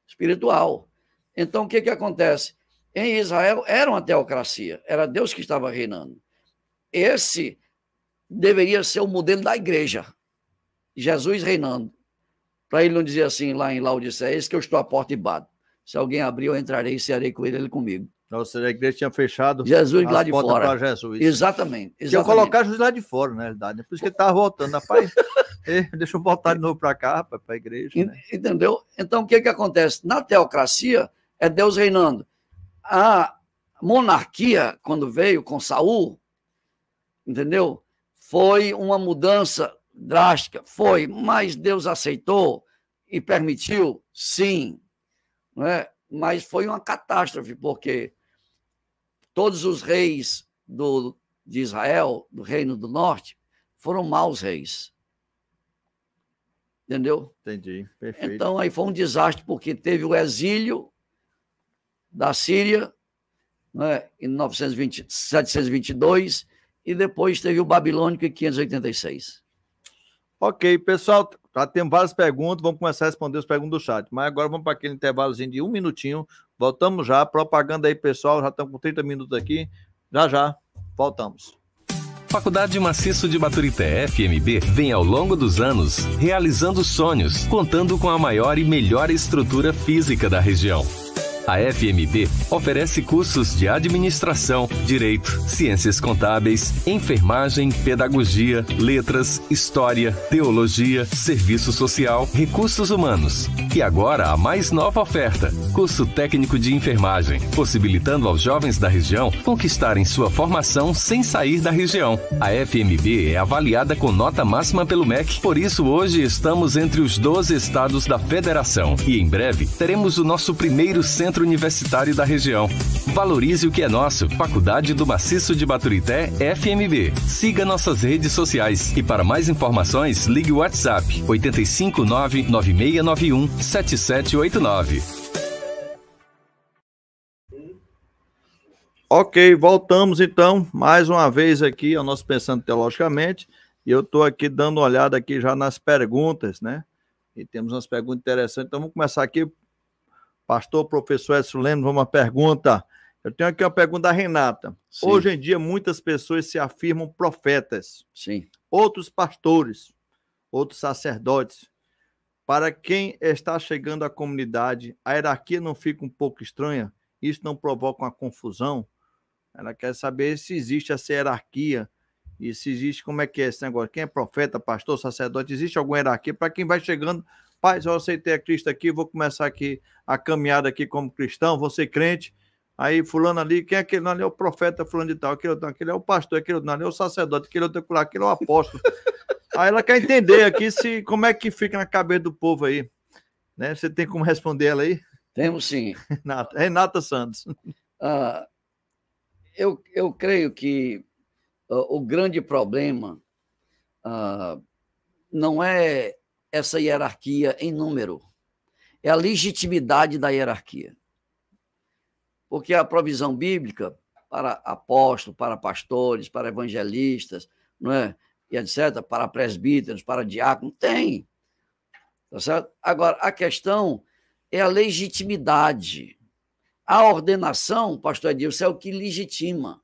espiritual. Então, o que acontece? Em Israel era uma teocracia, era Deus que estava reinando. Esse deveria ser o modelo da igreja, Jesus reinando. Para ele não dizer assim lá em Laodiceia, eis que eu estou à porta e bato. Se alguém abrir, eu entrarei e cearei com ele comigo. Ou seja, a igreja tinha fechado Jesus lá de fora. Para Jesus. Exatamente. Tinha colocar Jesus lá de fora, na realidade. Por isso que ele estava voltando. Rapaz, Deixa eu voltar de novo para cá, para a igreja. Né? Entendeu? Então, o que acontece? Na teocracia, é Deus reinando. A monarquia, quando veio com Saul, entendeu? Foi uma mudança drástica, foi, mas Deus aceitou e permitiu, sim, não é? Mas foi uma catástrofe, porque todos os reis de Israel, do Reino do Norte, foram maus reis. Entendeu? Entendi, perfeito. Então, aí foi um desastre, porque teve o exílio da Síria, né, em 722, e depois teve o babilônico em 586. Ok, pessoal, já temos várias perguntas, vamos começar a responder as perguntas do chat, mas agora vamos para aquele intervalozinho de 1 minutinho, voltamos já, propaganda aí, pessoal, já estamos com 30 minutos aqui, já, voltamos. Faculdade Maciço de Baturité, FMB, vem ao longo dos anos realizando sonhos, contando com a maior e melhor estrutura física da região. A FMB oferece cursos de administração, direito, ciências contábeis, enfermagem, pedagogia, letras, história, teologia, serviço social, recursos humanos. E agora a mais nova oferta, curso técnico de enfermagem, possibilitando aos jovens da região conquistarem sua formação sem sair da região. A FMB é avaliada com nota máxima pelo MEC, por isso hoje estamos entre os 12 estados da federação e em breve teremos o nosso primeiro centro universitário da região. Valorize o que é nosso. Faculdade do Maciço de Baturité, FMB. Siga nossas redes sociais e para mais informações ligue o WhatsApp 859-9691-7789. Ok, voltamos então, mais uma vez aqui ao nosso Pensando Teologicamente, e eu estou aqui dando uma olhada aqui já nas perguntas, né? E temos umas perguntas interessantes, então vamos começar aqui. Pastor, professor Edson Lemos, uma pergunta. Eu tenho aqui uma pergunta da Renata. Sim. Hoje em dia, muitas pessoas se afirmam profetas. Sim. Outros pastores, outros sacerdotes. Para quem está chegando à comunidade, a hierarquia não fica um pouco estranha? Isso não provoca uma confusão? Ela quer saber se existe essa hierarquia e se existe, como é que é esse negócio? Quem é profeta, pastor, sacerdote? Existe alguma hierarquia? Para quem vai chegando... Pai, eu aceitei a Cristo aqui, vou começar aqui a caminhada aqui como cristão, vou ser crente. Aí fulano ali, quem é aquele? Não, ali é o profeta fulano de tal, aquele é o pastor, aquele não, ali é o sacerdote, aquele é o apóstolo. Aí ela quer entender aqui como é que fica na cabeça do povo aí. Né? Você tem como responder ela aí? Temos sim. Renata Santos. Eu creio que o grande problema não é essa hierarquia em número, é a legitimidade da hierarquia. Porque a provisão bíblica para apóstolos, para pastores, para evangelistas, não é? E etc., para presbíteros, para diáconos, tem. Tá certo? Agora, a questão é a legitimidade. A ordenação, pastor Edilson, é o que legitima.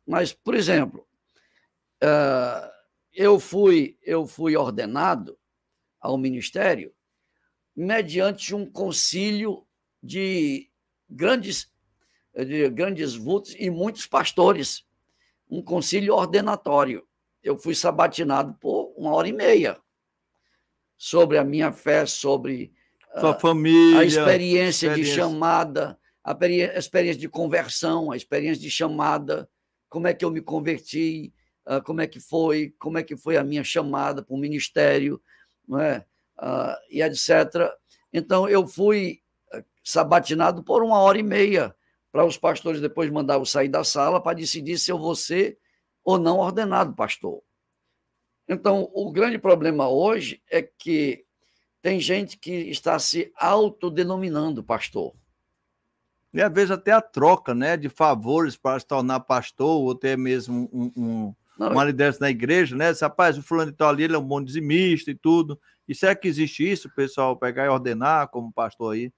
Mas, por exemplo, eu fui ordenado ao ministério mediante um concílio de grandes vultos e muitos pastores, um concílio ordenatório. Eu fui sabatinado por 1h30 sobre a minha fé, sobre sua família, a experiência de chamada, a experiência de conversão, a experiência de chamada, como é que eu me converti, como é que foi a minha chamada para o ministério, não é? E etc. Então, eu fui sabatinado por 1h30 para os pastores depois mandar eu sair da sala para decidir se eu vou ser ou não ordenado pastor. Então, o grande problema hoje é que tem gente que está se autodenominando pastor. E às vezes até a troca, né, de favores para se tornar pastor, ou até mesmo uma liderança na igreja, né? Rapaz, o fulano de tal ali, ele é um bom dizimista e tudo. E será que existe isso, pessoal, pegar e ordenar como pastor aí?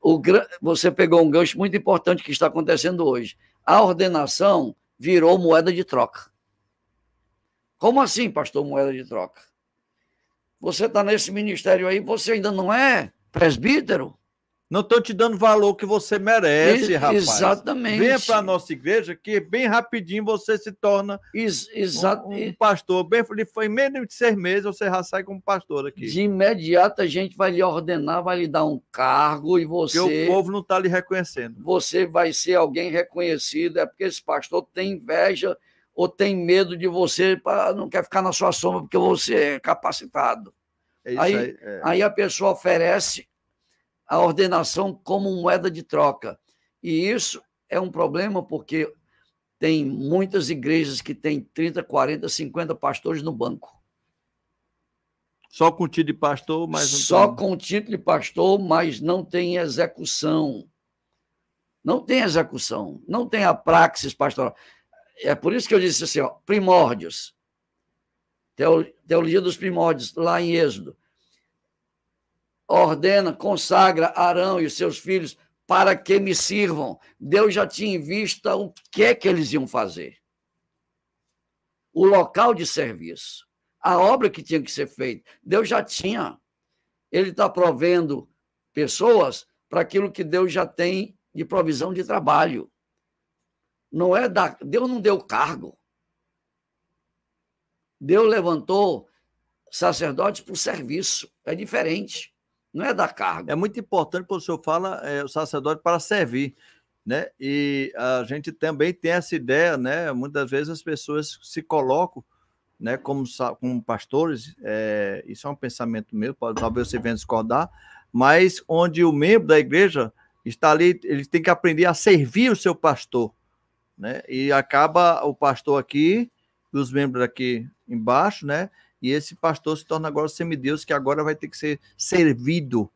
Você pegou um gancho muito importante que está acontecendo hoje. A ordenação virou moeda de troca. Como assim, pastor, moeda de troca? Você está nesse ministério aí, você ainda não é presbítero? Não estou te dando o valor que você merece, rapaz. Exatamente. Venha para a nossa igreja que bem rapidinho você se torna um pastor. Foi menos de 6 meses, você já sai como pastor aqui. De imediato a gente vai lhe ordenar, vai lhe dar um cargo e você... Porque o povo não está lhe reconhecendo. Você vai ser alguém reconhecido, é porque esse pastor tem inveja ou tem medo de você, não quer ficar na sua sombra porque você é capacitado. É isso aí. Aí a pessoa oferece a ordenação como moeda de troca. E isso é um problema porque tem muitas igrejas que têm 30, 40, 50 pastores no banco. Só com título de pastor, mas não Só tem... com título de pastor, mas não tem execução. Não tem execução, não tem a praxis pastoral. É por isso que eu disse assim, ó, primórdios. Teologia dos primórdios, lá em Êxodo. Ordena, consagra Arão e os seus filhos para que me sirvam. Deus já tinha em vista o que é que eles iam fazer. O local de serviço. A obra que tinha que ser feita. Deus já tinha. Ele está provendo pessoas para aquilo que Deus já tem de provisão de trabalho. Não é Deus não deu cargo. Deus levantou sacerdotes para o serviço. É diferente. Não é dar cargo. É muito importante quando o senhor fala o sacerdote para servir, né? E a gente também tem essa ideia, né? Muitas vezes as pessoas se colocam, né, como pastores, isso é um pensamento meu, talvez você venha discordar, mas onde o membro da igreja está ali, ele tem que aprender a servir o seu pastor, né? E acaba o pastor aqui, os membros aqui embaixo, né? E esse pastor se torna agora semideus, que agora vai ter que ser servido,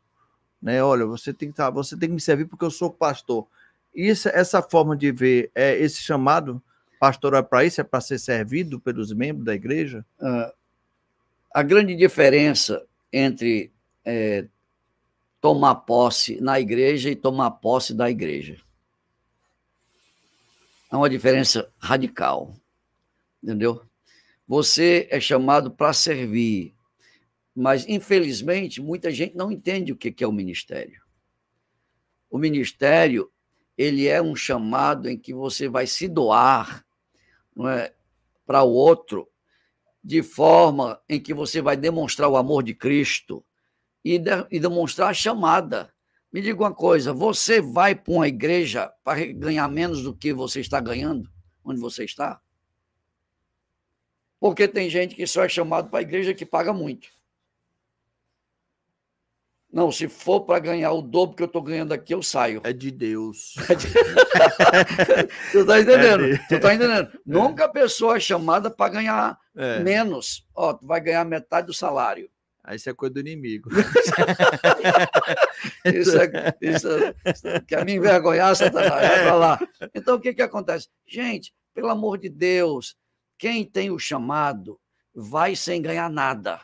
né? Olha, você tem que me servir porque eu sou pastor. Essa forma de ver, esse chamado pastoral para isso, é para ser servido pelos membros da igreja? A grande diferença entre tomar posse na igreja e tomar posse da igreja. É uma diferença radical, entendeu? Você é chamado para servir, mas, infelizmente, muita gente não entende o que é o ministério. O ministério, ele é um chamado em que você vai se doar, não é, para o outro, de forma em que você vai demonstrar o amor de Cristo e demonstrar a chamada. Me diga uma coisa, você vai para uma igreja para ganhar menos do que você está ganhando, onde você está? Porque tem gente que só é chamado para a igreja que paga muito. Não, se for para ganhar o dobro que eu estou ganhando aqui, eu saio. É de Deus. Você está entendendo? Você está entendendo? Nunca a pessoa é chamada para ganhar menos. Ó, tu vai ganhar metade do salário. Aí isso é coisa do inimigo. isso quer me envergonhar, Satanás. Vai pra lá. Então, o que acontece? Gente, pelo amor de Deus, quem tem o chamado vai sem ganhar nada.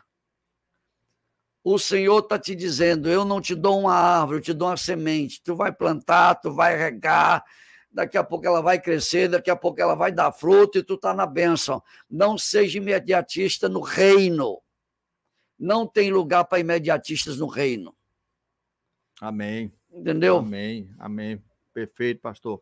O Senhor está te dizendo, eu não te dou uma árvore, eu te dou uma semente. Tu vai plantar, tu vai regar, daqui a pouco ela vai crescer, daqui a pouco ela vai dar fruto e tu está na bênção. Não seja imediatista no reino. Não tem lugar para imediatistas no reino. Amém. Entendeu? Amém, amém. Perfeito, pastor.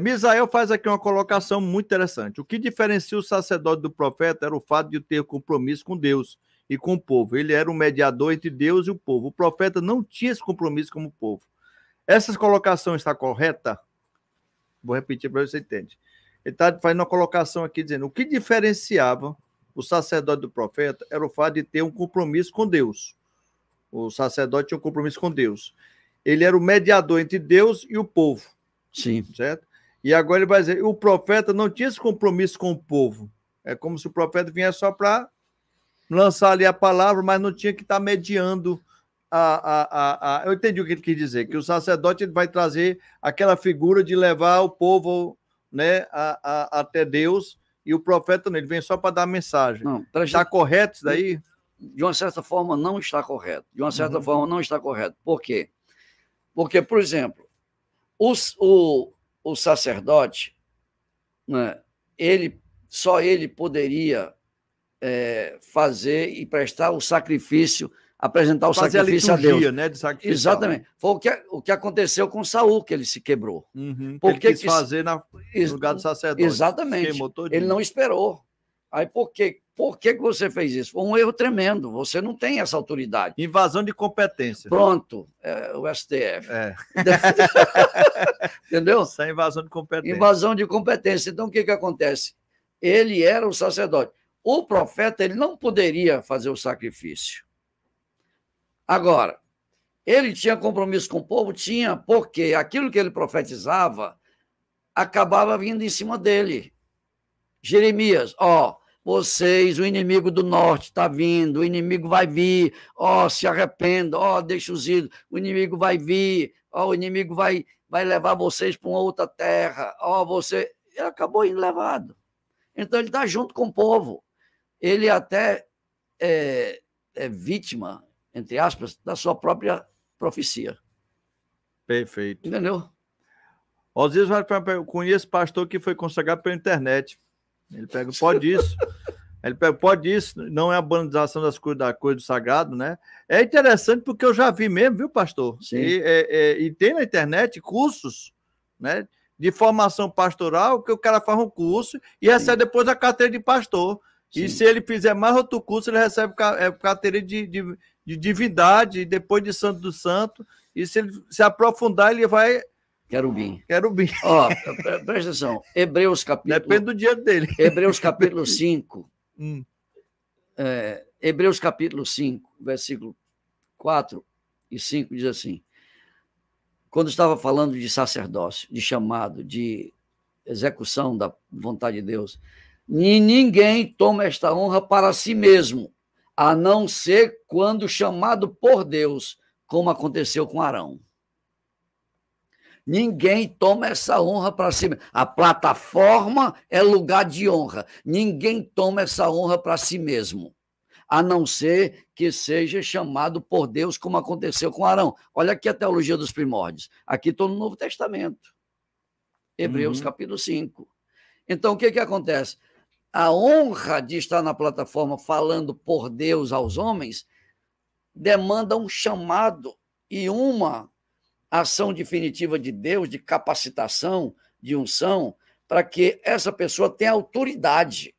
Misael faz aqui uma colocação muito interessante. O que diferencia o sacerdote do profeta era o fato de ter compromisso com Deus e com o povo. Ele era um mediador entre Deus e o povo. O profeta não tinha esse compromisso com o povo. Essa colocação está correta? Vou repetir para você entender. Ele está fazendo uma colocação aqui dizendo o que diferenciava o sacerdote do profeta era o fato de ter um compromisso com Deus. O sacerdote tinha um compromisso com Deus. Ele era o mediador entre Deus e o povo. Sim. Certo? E agora ele vai dizer, o profeta não tinha esse compromisso com o povo. É como se o profeta viesse só para lançar ali a palavra, mas não tinha que estar mediando Eu entendi o que ele quis dizer, que o sacerdote ele vai trazer aquela figura de levar o povo, né, até Deus, e o profeta ele vem só para dar a mensagem. Está correto isso daí? De uma certa forma, não está correto. De uma certa forma, não está correto. Por quê? Porque, por exemplo, o sacerdote, né, só ele poderia fazer e prestar o sacrifício apresentar o fazer sacrifício a liturgia, a Deus. Né, de sacrifício. Exatamente. Foi o que aconteceu com Saul, que ele se quebrou. Porque ele quis fazer no lugar do sacerdote. Exatamente. Ele não esperou. Aí por que você fez isso? Foi um erro tremendo. Você não tem essa autoridade. Invasão de competência. Pronto, o STF. Entendeu? Isso é invasão de competência. Invasão de competência. Então, o que acontece? Ele era o sacerdote. O profeta, ele não poderia fazer o sacrifício. Agora, ele tinha compromisso com o povo? Tinha, porque aquilo que ele profetizava acabava vindo em cima dele. Jeremias, vocês, o inimigo do norte está vindo, o inimigo vai vir, se arrependa, deixa os ídolos, o inimigo vai vir, o inimigo vai levar vocês para uma outra terra, Ele acabou indo levado. Então, ele está junto com o povo. Ele até é vítima, entre aspas, da sua própria profecia. Perfeito. Entendeu? Osias vai perguntar, eu conheço pastor que foi consagrado pela internet. Ele pega, pode isso. Ele pega, pode isso, não é a banalização das coisas da coisa do sagrado, né? É interessante porque eu já vi mesmo, viu, pastor? Sim. E tem na internet cursos, né, de formação pastoral, que o cara faz um curso e recebe depois a carteira de pastor. Sim. E se ele fizer mais outro curso, ele recebe carteira de divindade, depois de santo do santo, e se ele se aprofundar, ele vai... Querubim. Presta atenção. Hebreus capítulo... Depende do dia dele. Hebreus capítulo 5. Hebreus capítulo 5, versículo 4 e 5 diz assim: quando estava falando de sacerdócio, de chamado, de execução da vontade de Deus, ninguém toma esta honra para si mesmo, a não ser quando chamado por Deus, como aconteceu com Arão. Ninguém toma essa honra para si mesmo. A plataforma é lugar de honra. Ninguém toma essa honra para si mesmo, a não ser que seja chamado por Deus, como aconteceu com Arão. Olha aqui a teologia dos primórdios. Aqui estou no Novo Testamento. Hebreus capítulo 5. Então, o que acontece? A honra de estar na plataforma falando por Deus aos homens demanda um chamado e uma ação definitiva de Deus, de capacitação, de unção, para que essa pessoa tenha autoridade.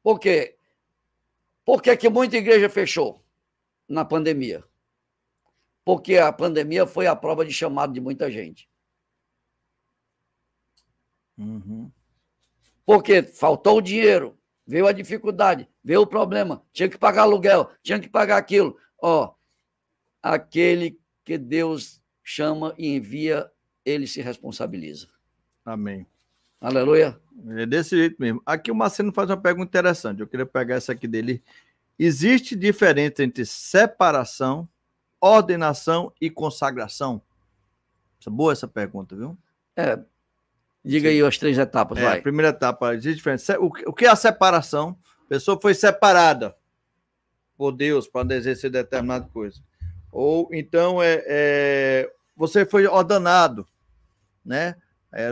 Por quê? Por que muita igreja fechou na pandemia? Porque a pandemia foi a prova de chamado de muita gente. Porque faltou o dinheiro, veio a dificuldade, veio o problema, tinha que pagar aluguel, tinha que pagar aquilo. Aquele que Deus chama e envia, ele se responsabiliza. Amém. Aleluia. É desse jeito mesmo. Aqui o Marcelo faz uma pergunta interessante. Eu queria pegar essa aqui dele. Existe diferença entre separação, ordenação e consagração? Boa essa pergunta, viu? Diga aí as 3 etapas, vai. Primeira etapa, existe diferença. O que é a separação? A pessoa foi separada por Deus para exercer determinada coisa. Ou então você foi ordenado, né?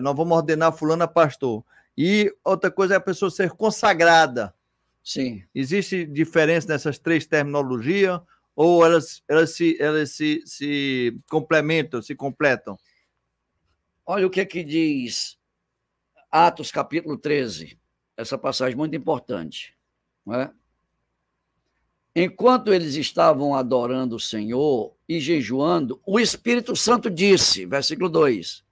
Nós vamos ordenar fulano a pastor. E outra coisa é a pessoa ser consagrada. Sim. Existe diferença nessas 3 terminologias ou elas se complementam, se completam? Olha o que diz Atos capítulo 13, essa passagem muito importante, não é? Enquanto eles estavam adorando o Senhor e jejuando, o Espírito Santo disse, versículo 2,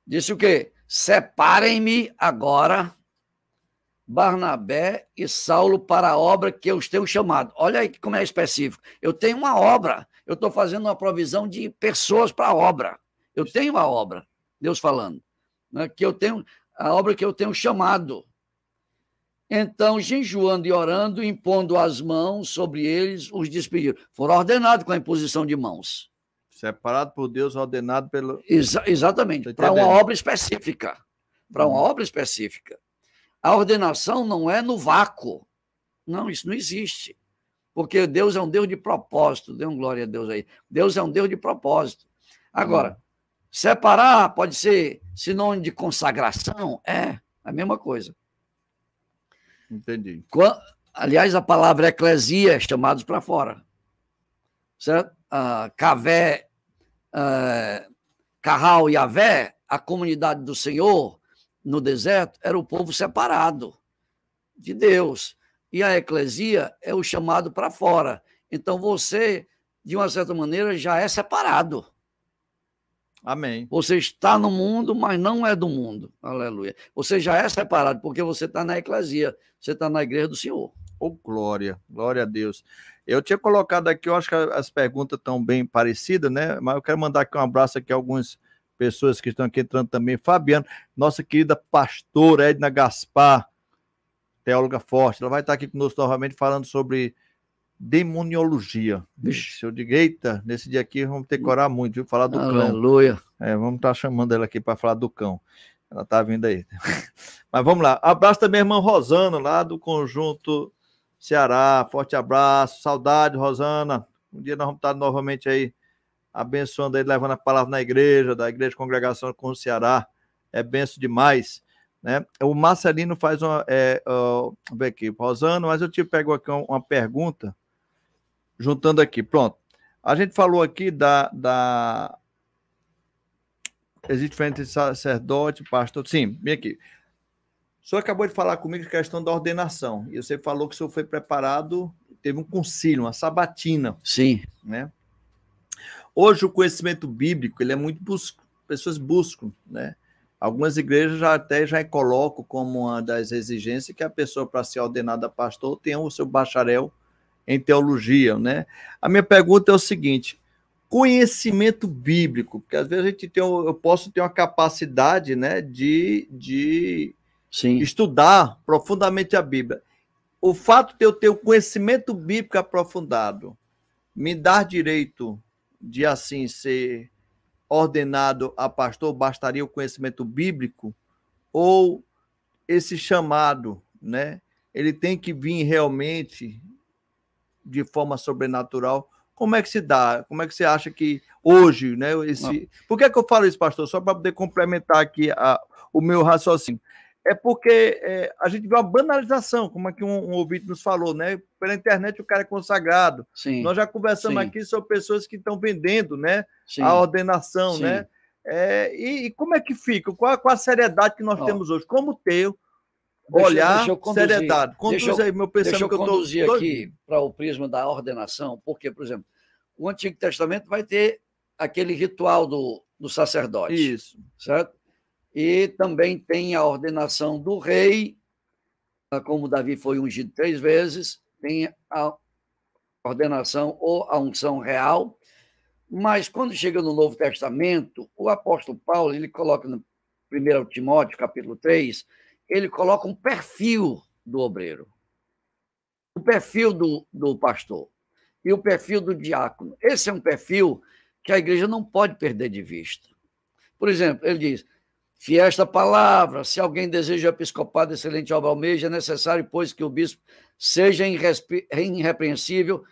disse o quê? Separem-me agora Barnabé e Saulo para a obra que eu os tenho chamado. Olha aí como é específico. Eu tenho uma obra, eu estou fazendo uma provisão de pessoas para a obra. Eu tenho uma obra, Deus falando, né? Que eu tenho a obra que eu tenho chamado. Então, jejuando e orando, impondo as mãos sobre eles, os despediram. Foram ordenados com a imposição de mãos. Separado por Deus, ordenado pelo... Exatamente, para uma obra específica. Para uma obra específica. A ordenação não é no vácuo. Não, isso não existe. Porque Deus é um Deus de propósito. Dê uma glória a Deus aí. Deus é um Deus de propósito. Agora, separar pode ser sinônimo de consagração? É a mesma coisa. Entendi. aliás, a palavra eclesia é chamados para fora. Certo? Cavé, Carral e Avé, a comunidade do Senhor no deserto, era o povo separado de Deus. E a eclesia é o chamado para fora. Então você, de uma certa maneira, já é separado. Amém. Você está no mundo, mas não é do mundo. Aleluia. Você já é separado, porque você está na eclesia, você está na igreja do Senhor. Oh, glória a Deus. Eu tinha colocado aqui, eu acho que as perguntas estão bem parecidas, né? Mas eu quero mandar aqui um abraço aqui a algumas pessoas que estão aqui entrando também. Fabiano, nossa querida pastora Edna Gaspar, teóloga forte, ela vai estar aqui conosco novamente falando sobre demoniologia. Vixe, se eu digo, eita, nesse dia aqui vamos ter que orar muito, viu? Falar do cão. Aleluia. Vamos estar chamando ela aqui para falar do cão. Ela está vindo aí. Mas vamos lá. Abraço também a irmã Rosana, lá do Conjunto Ceará. Forte abraço. Saudade, Rosana. Um dia nós vamos estar novamente aí abençoando aí, levando a palavra na igreja, da Igreja de Congregação com o Ceará. É benção demais. Né? O Marcelino faz uma... vamos ver aqui, Rosana, mas eu te pego aqui uma pergunta, juntando aqui. Pronto. A gente falou aqui existe diferente de sacerdote, pastor. Sim, vem aqui. O senhor acabou de falar comigo a questão da ordenação. E você falou que o senhor foi preparado, teve um concílio, uma sabatina. Sim. Né? Hoje o conhecimento bíblico, ele é muito pessoas buscam, né? Algumas igrejas já colocam como uma das exigências que a pessoa, para ser ordenada pastor, tenha o seu bacharel em teologia, né? A minha pergunta é o seguinte: conhecimento bíblico, porque às vezes eu posso ter uma capacidade, né, de Sim. estudar profundamente a Bíblia. O fato de eu ter o conhecimento bíblico aprofundado me dá direito de, assim, ser ordenado a pastor? Bastaria o conhecimento bíblico? Ou esse chamado, né, ele tem que vir realmente de forma sobrenatural? Como é que se dá? Como é que você acha que hoje, né, Por que eu falo isso, pastor? Só para poder complementar aqui o meu raciocínio. É porque a gente vê uma banalização, como aqui um ouvinte nos falou, né? Pela internet o cara é consagrado. Sim. Nós já conversamos aqui sobre pessoas que estão vendendo, né, Sim. a ordenação, Sim. né? E como é que fica? Qual a seriedade que nós temos hoje? Como ter olhar, seriedade? Conduz aí meu pensamento. Deixa eu conduzir aqui para o prisma da ordenação, porque, por exemplo, o Antigo Testamento vai ter aquele ritual do sacerdote. Isso. Certo? E também tem a ordenação do rei, como Davi foi ungido 3 vezes, tem a ordenação ou a unção real. Mas quando chega no Novo Testamento, o apóstolo Paulo, ele coloca no 1 Timóteo, capítulo 3, ele coloca um perfil do obreiro, o perfil do pastor e o perfil do diácono. Esse é um perfil que a igreja não pode perder de vista. Por exemplo, ele diz: fiel esta palavra, se alguém deseja o episcopado, excelente obra almeja, é necessário, pois, que o bispo seja irrepreensível,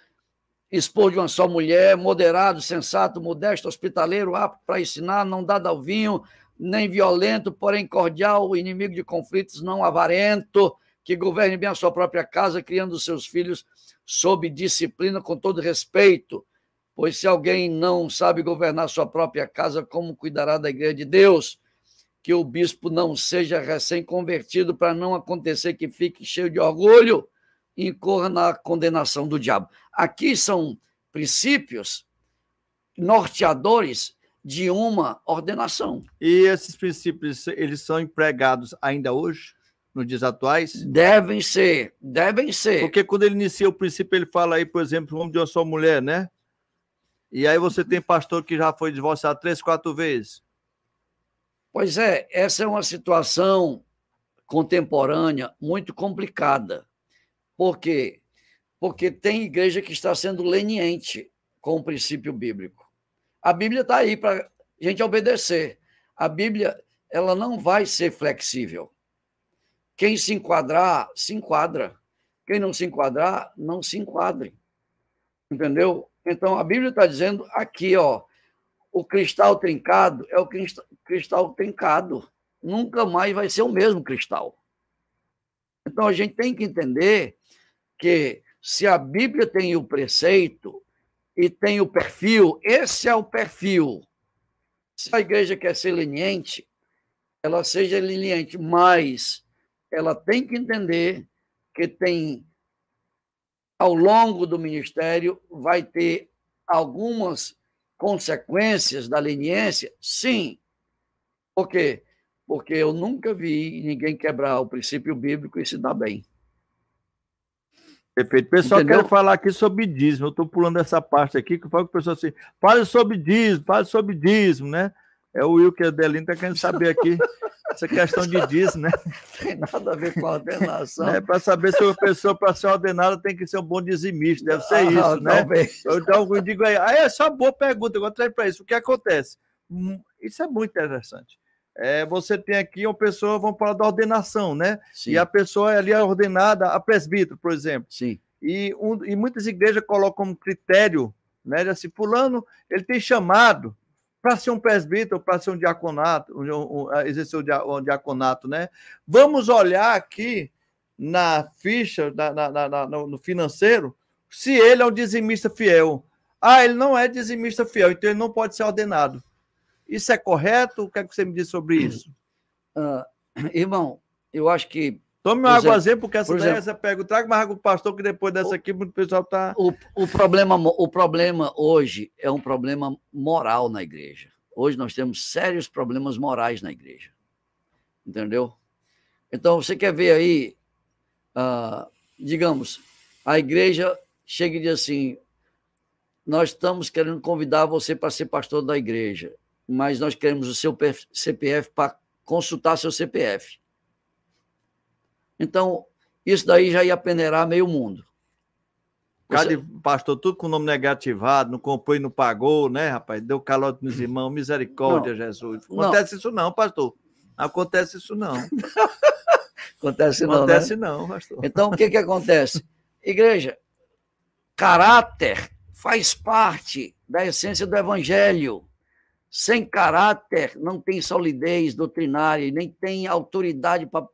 expor de uma só mulher, moderado, sensato, modesto, hospitaleiro, apto para ensinar, não dado ao vinho, nem violento, porém cordial, inimigo de conflitos, não avarento, que governe bem a sua própria casa, criando os seus filhos sob disciplina, com todo respeito. Pois se alguém não sabe governar sua própria casa, como cuidará da igreja de Deus? Que o bispo não seja recém-convertido, para não acontecer que fique cheio de orgulho e incorra na condenação do diabo. Aqui são princípios norteadores de uma ordenação. E esses princípios, eles são empregados ainda hoje, nos dias atuais? Devem ser. Porque quando ele inicia o princípio, ele fala aí, por exemplo, vamos de uma só mulher, né? E aí você tem pastor que já foi divorciado 3, 4 vezes. Pois é, essa é uma situação contemporânea muito complicada. Por quê? Porque tem igreja que está sendo leniente com o princípio bíblico. A Bíblia está aí para a gente obedecer. A Bíblia, ela não vai ser flexível. Quem se enquadrar, se enquadra. Quem não se enquadrar, não se enquadre. Entendeu? Então, a Bíblia está dizendo aqui, ó, o cristal trincado é o cristal trincado. Nunca mais vai ser o mesmo cristal. Então, a gente tem que entender que se a Bíblia tem o preceito e tem o perfil, esse é o perfil. Se a igreja quer ser leniente, ela seja leniente, mas ela tem que entender que tem, ao longo do ministério, vai ter algumas consequências da leniência, sim. Por quê? Porque eu nunca vi ninguém quebrar o princípio bíblico e se dar bem. Perfeito. Pessoal, Entendeu? quero falar aqui sobre dízimo. Eu estou pulando essa parte aqui, que eu falo com o pessoal assim, fale sobre dízimo, né? É o Will que é Adelino, está querendo saber aqui essa questão de dízimo, né? Tem nada a ver com a ordenação. Para saber se a pessoa, para ser ordenada, tem que ser um bom dizimista, deve ser isso, né? Talvez. Então, eu digo aí, é só uma boa pergunta, agora traz para isso. O que acontece? Isso é muito interessante. Você tem aqui uma pessoa, vamos falar da ordenação, né? Sim. E a pessoa ali é ordenada a presbítero, por exemplo. Sim. E muitas igrejas colocam como critério, né? Assim, fulano, ele tem chamado para ser um presbítero, para ser um diaconato, exercer um diaconato, né? Vamos olhar aqui na ficha, no financeiro, se ele é um dizimista fiel. Ele não é dizimista fiel, então ele não pode ser ordenado. Isso é correto? O que é que você me diz sobre isso? Irmão, eu acho que... Tome uma águazinha, porque essa daí você pega. Traga mais água para o pastor, que depois dessa aqui o pessoal está... O problema hoje é um problema moral na igreja. Hoje nós temos sérios problemas morais na igreja. Entendeu? Então, você quer ver aí, digamos, a igreja chega e diz assim, nós estamos querendo convidar você para ser pastor da igreja, mas nós queremos o seu CPF para consultar seu CPF. Então, isso daí já ia peneirar meio mundo. Cada pastor, tudo com o nome negativado, não comprou e não pagou, né, rapaz? Deu calote nos irmãos, misericórdia, não, Jesus. Acontece isso não, pastor. Não acontece isso não. Acontece não, acontece né? Não, pastor. Então, o que acontece? Igreja, caráter faz parte da essência do evangelho. Sem caráter, não tem solidez doutrinária e nem tem autoridade para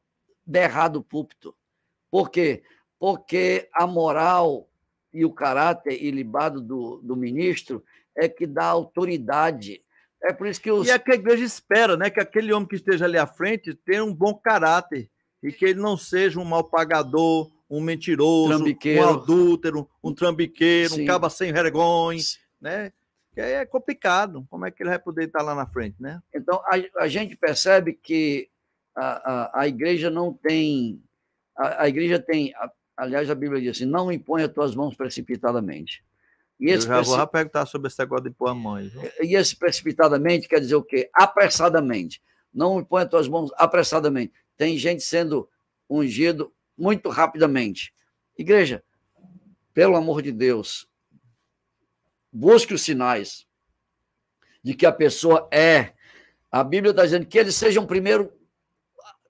berrar do púlpito. Por quê? Porque a moral e o caráter ilibado do ministro é que dá autoridade. É por isso que E é que a igreja espera, né, que aquele homem que esteja ali à frente tenha um bom caráter e que ele não seja um mal pagador, um mentiroso, um adúltero, um trambiqueiro, sim, um caba sem vergonha, né? Que aí é complicado. Como é que ele vai poder estar lá na frente, né? Então, a gente percebe que a igreja não tem... A igreja tem... Aliás, a Bíblia diz assim, não impõe as tuas mãos precipitadamente. Eu já vou perguntar sobre esse negócio de impor a mão. E esse precipitadamente quer dizer o quê? Apressadamente. Não impõe as tuas mãos apressadamente. Tem gente sendo ungido muito rapidamente. Igreja, pelo amor de Deus, busque os sinais de que a pessoa é. A Bíblia está dizendo que eles sejam primeiro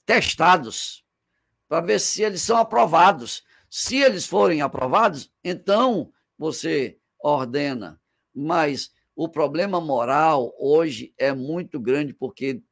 testados, para ver se eles são aprovados. Se eles forem aprovados, então você ordena. Mas o problema moral hoje é muito grande, porque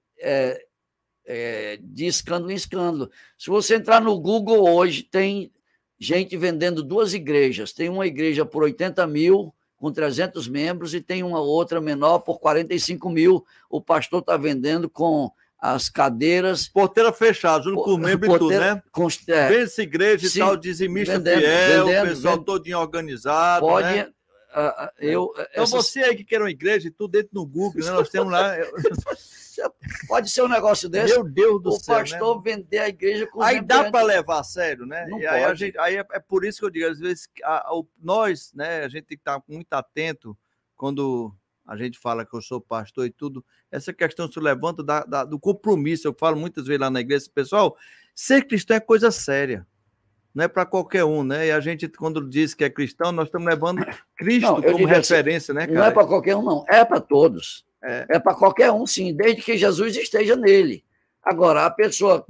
de escândalo em escândalo. Se você entrar no Google hoje, tem gente vendendo 2 igrejas. Tem uma igreja por 80 mil, com 300 membros, e tem uma outra menor por 45 mil. O pastor está vendendo com as cadeiras... Porteira fechada, juro por membro e tudo, né? Vence igreja e tal, dizimista fiel, o pessoal todinho organizado, pode, né? Então você aí que quer uma igreja, tudo dentro no Google, né? Nós temos lá... Pode ser um negócio desse. Meu Deus do céu, o pastor, né? Vender a igreja com... Aí dá para levar a sério, né? Não e pode. Aí é por isso que eu digo, às vezes, nós, né, a gente tem que estar muito atento quando a gente fala que eu sou pastor e tudo, essa questão se levanta do compromisso. Eu falo muitas vezes lá na igreja, pessoal, ser cristão é coisa séria, não é para qualquer um, né? E a gente, quando diz que é cristão, nós estamos levando Cristo como referência, né, cara? Não é para qualquer um, não, é para todos. É para qualquer um, sim, desde que Jesus esteja nele. Agora, a pessoa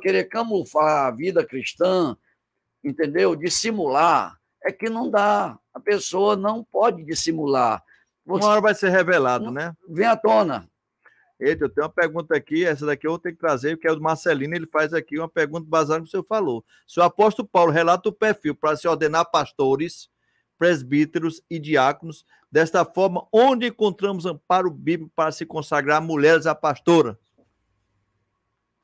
querer camuflar a vida cristã, entendeu? Dissimular, é que não dá. A pessoa não pode dissimular. Uma hora vai ser revelado, né? Vem à tona. Eita, eu tenho uma pergunta aqui, essa daqui eu vou ter que trazer, que é o do Marcelino, ele faz aqui uma pergunta baseada no que o senhor falou. Se o apóstolo Paulo relata o perfil para se ordenar pastores, presbíteros e diáconos, desta forma, onde encontramos amparo bíblico para se consagrar mulheres a pastora?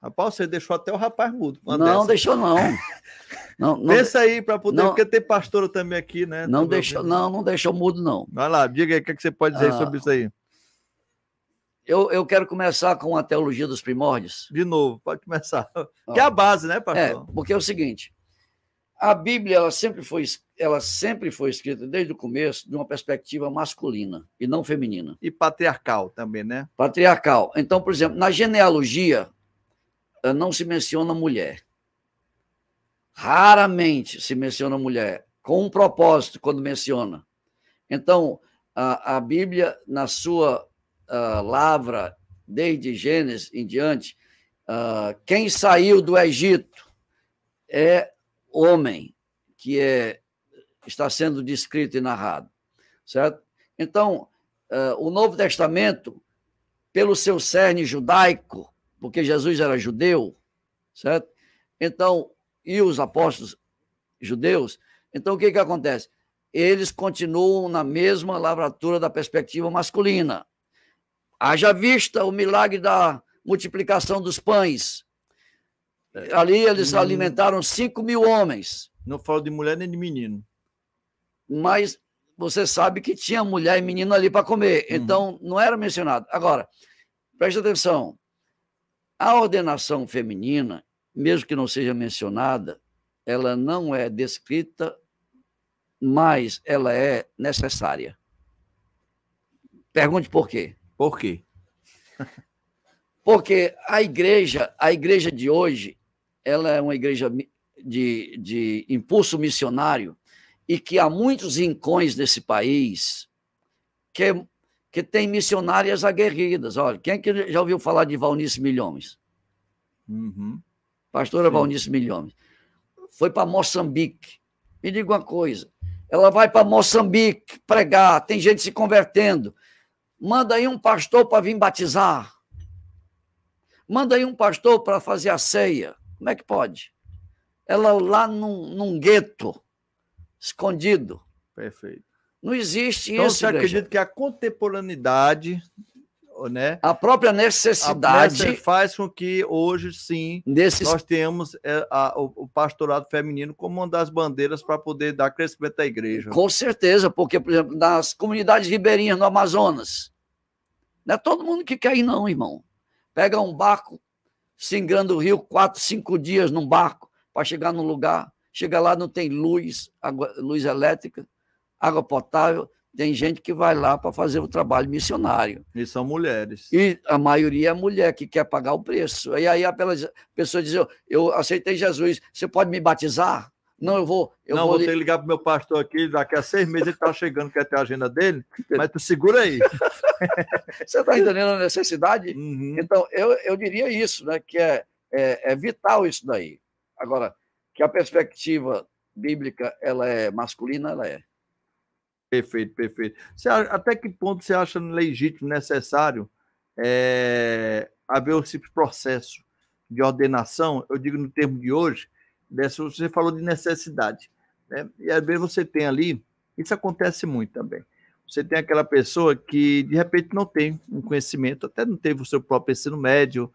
Rapaz, você deixou até o rapaz mudo. Não, deixou não. Não. Pensa aí para poder, porque tem pastora também aqui, né? Não deixou mudo, não. Vai lá, diga aí o que você pode dizer sobre isso aí. Eu quero começar com a teologia dos primórdios. De novo, pode começar. Que é a base, né, pastor? Porque é o seguinte, a Bíblia ela sempre foi escrita desde o começo de uma perspectiva masculina e não feminina. E patriarcal também, né? Patriarcal. Então, por exemplo, na genealogia não se menciona mulher. Raramente se menciona mulher, com um propósito quando menciona. Então, a Bíblia, na sua lavra, desde Gênesis em diante, quem saiu do Egito é homem, que está sendo descrito e narrado, certo? Então, o Novo Testamento, pelo seu cerne judaico, porque Jesus era judeu, certo? Então, e os apóstolos judeus, então o que acontece? Eles continuam na mesma lavratura da perspectiva masculina. Haja vista o milagre da multiplicação dos pães. Ali eles alimentaram 5.000 homens. Não falo de mulher nem de menino. Mas você sabe que tinha mulher e menino ali para comer. Então, não era mencionado. Agora, preste atenção. A ordenação feminina, mesmo que não seja mencionada, ela não é descrita, mas ela é necessária. Pergunte por quê. Por quê? Porque a igreja de hoje, ela é uma igreja de impulso missionário e que há muitos rincões desse país que tem missionárias aguerridas. Olha, quem é que já ouviu falar de Valnice Milhomes? Pastora Valnice Milhomes. Foi para Moçambique. Me diga uma coisa, ela vai para Moçambique pregar, tem gente se convertendo. Manda aí um pastor para vir batizar. Manda aí um pastor para fazer a ceia. Como é que pode? Ela lá num gueto, escondido. Perfeito. Não existe então, isso, você acredita que a contemporaneidade, né, a própria necessidade faz com que hoje, sim, nós tenhamos o pastorado feminino como uma das bandeiras para poder dar crescimento à igreja? Com certeza, porque, por exemplo, nas comunidades ribeirinhas no Amazonas, não é todo mundo que quer ir, não, irmão. Pega um barco, se engranda o rio, 4, 5 dias num barco para chegar num lugar. Chega lá, não tem luz elétrica, água potável. Tem gente que vai lá para fazer o trabalho missionário. E são mulheres. E a maioria é mulher que quer pagar o preço. E aí a pessoa diz, eu aceitei Jesus, você pode me batizar? Não, eu vou ter que ligar para o meu pastor aqui, daqui a 6 meses ele está chegando, quer ter a agenda dele, mas tu segura aí. Você está entendendo a necessidade? Então, eu diria isso, né, que é vital isso daí. Agora, que a perspectiva bíblica ela é masculina, ela é. Perfeito, perfeito. Até que ponto você acha legítimo, necessário haver esse processo de ordenação? Eu digo no termo de hoje, você falou de necessidade, né? E às vezes você tem ali, isso acontece muito também. Você tem aquela pessoa que de repente não tem um conhecimento, até não teve o seu próprio ensino médio,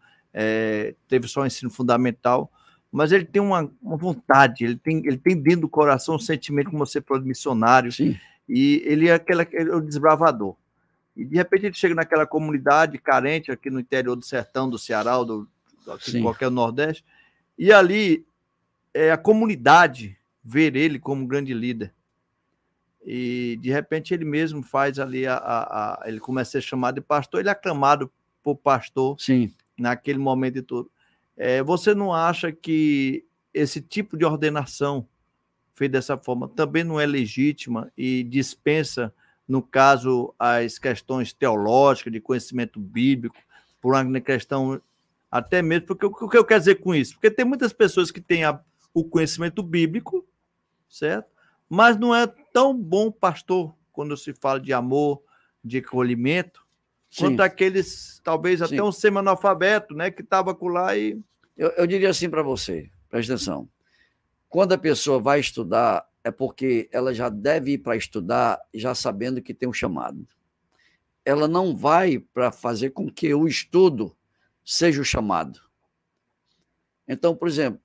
teve só o ensino fundamental, mas ele tem uma vontade, ele tem dentro do coração um sentimento, como você falou, de missionário. Sim. E ele é o desbravador. E, de repente, ele chega naquela comunidade carente, aqui no interior do sertão, do Ceará, de qualquer Nordeste, e ali a comunidade vê ele como grande líder. E, de repente, ele mesmo faz ali, ele começa a ser chamado de pastor, ele é aclamado por pastor. Sim. Naquele momento de tudo. Você não acha que esse tipo de ordenação feita dessa forma também não é legítima e dispensa, no caso, as questões teológicas, de conhecimento bíblico, por uma questão até mesmo, porque o que eu quero dizer com isso? Porque tem muitas pessoas que têm o conhecimento bíblico, certo? Mas não é tão bom pastor quando se fala de amor, de acolhimento, quanto aqueles, talvez até um semi-analfabeto, né, que estava com lá e... Eu diria assim para você, presta atenção. Quando a pessoa vai estudar, é porque ela já deve ir para estudar já sabendo que tem um chamado. Ela não vai para fazer com que o estudo seja o chamado. Então, por exemplo,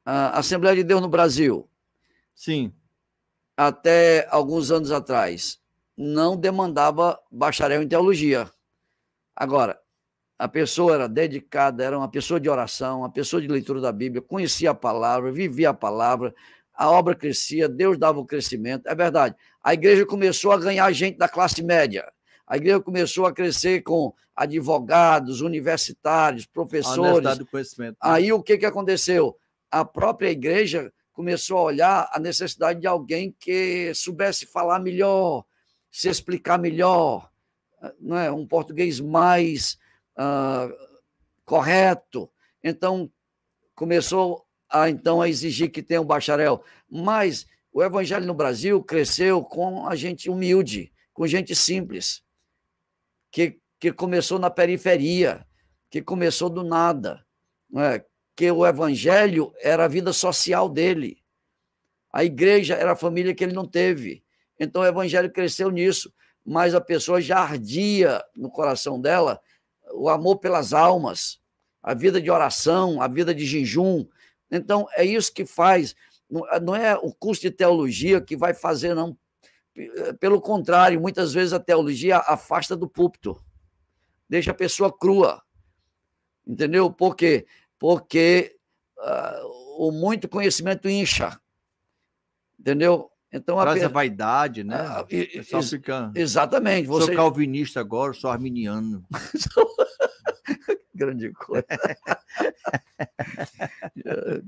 a Assembleia de Deus no Brasil, sim, até alguns anos atrás, não demandava bacharel em teologia. Agora, a pessoa era dedicada, era uma pessoa de oração, uma pessoa de leitura da Bíblia, conhecia a palavra, vivia a palavra, a obra crescia, Deus dava o crescimento. É verdade. A igreja começou a ganhar gente da classe média. A igreja começou a crescer com advogados, universitários, professores. A universidade do conhecimento. Aí o que aconteceu? A própria igreja começou a olhar a necessidade de alguém que soubesse falar melhor, se explicar melhor, não é? Um português mais correto. Então, começou a exigir que tenha um bacharel. Mas o evangelho no Brasil cresceu com a gente humilde, com gente simples, que começou na periferia, que começou do nada, não é? Que o evangelho era a vida social dele. A igreja era a família que ele não teve. Então o evangelho cresceu nisso, mas a pessoa já ardia no coração dela o amor pelas almas, a vida de oração, a vida de jejum. Então é isso que faz, não é o curso de teologia que vai fazer, não. Pelo contrário, muitas vezes a teologia afasta do púlpito, deixa a pessoa crua, entendeu? Por quê? Porque o muito conhecimento incha, entendeu? Então, traz a vaidade, né? O pessoal fica... Exatamente. Você... Sou calvinista agora, sou arminiano. Grande coisa.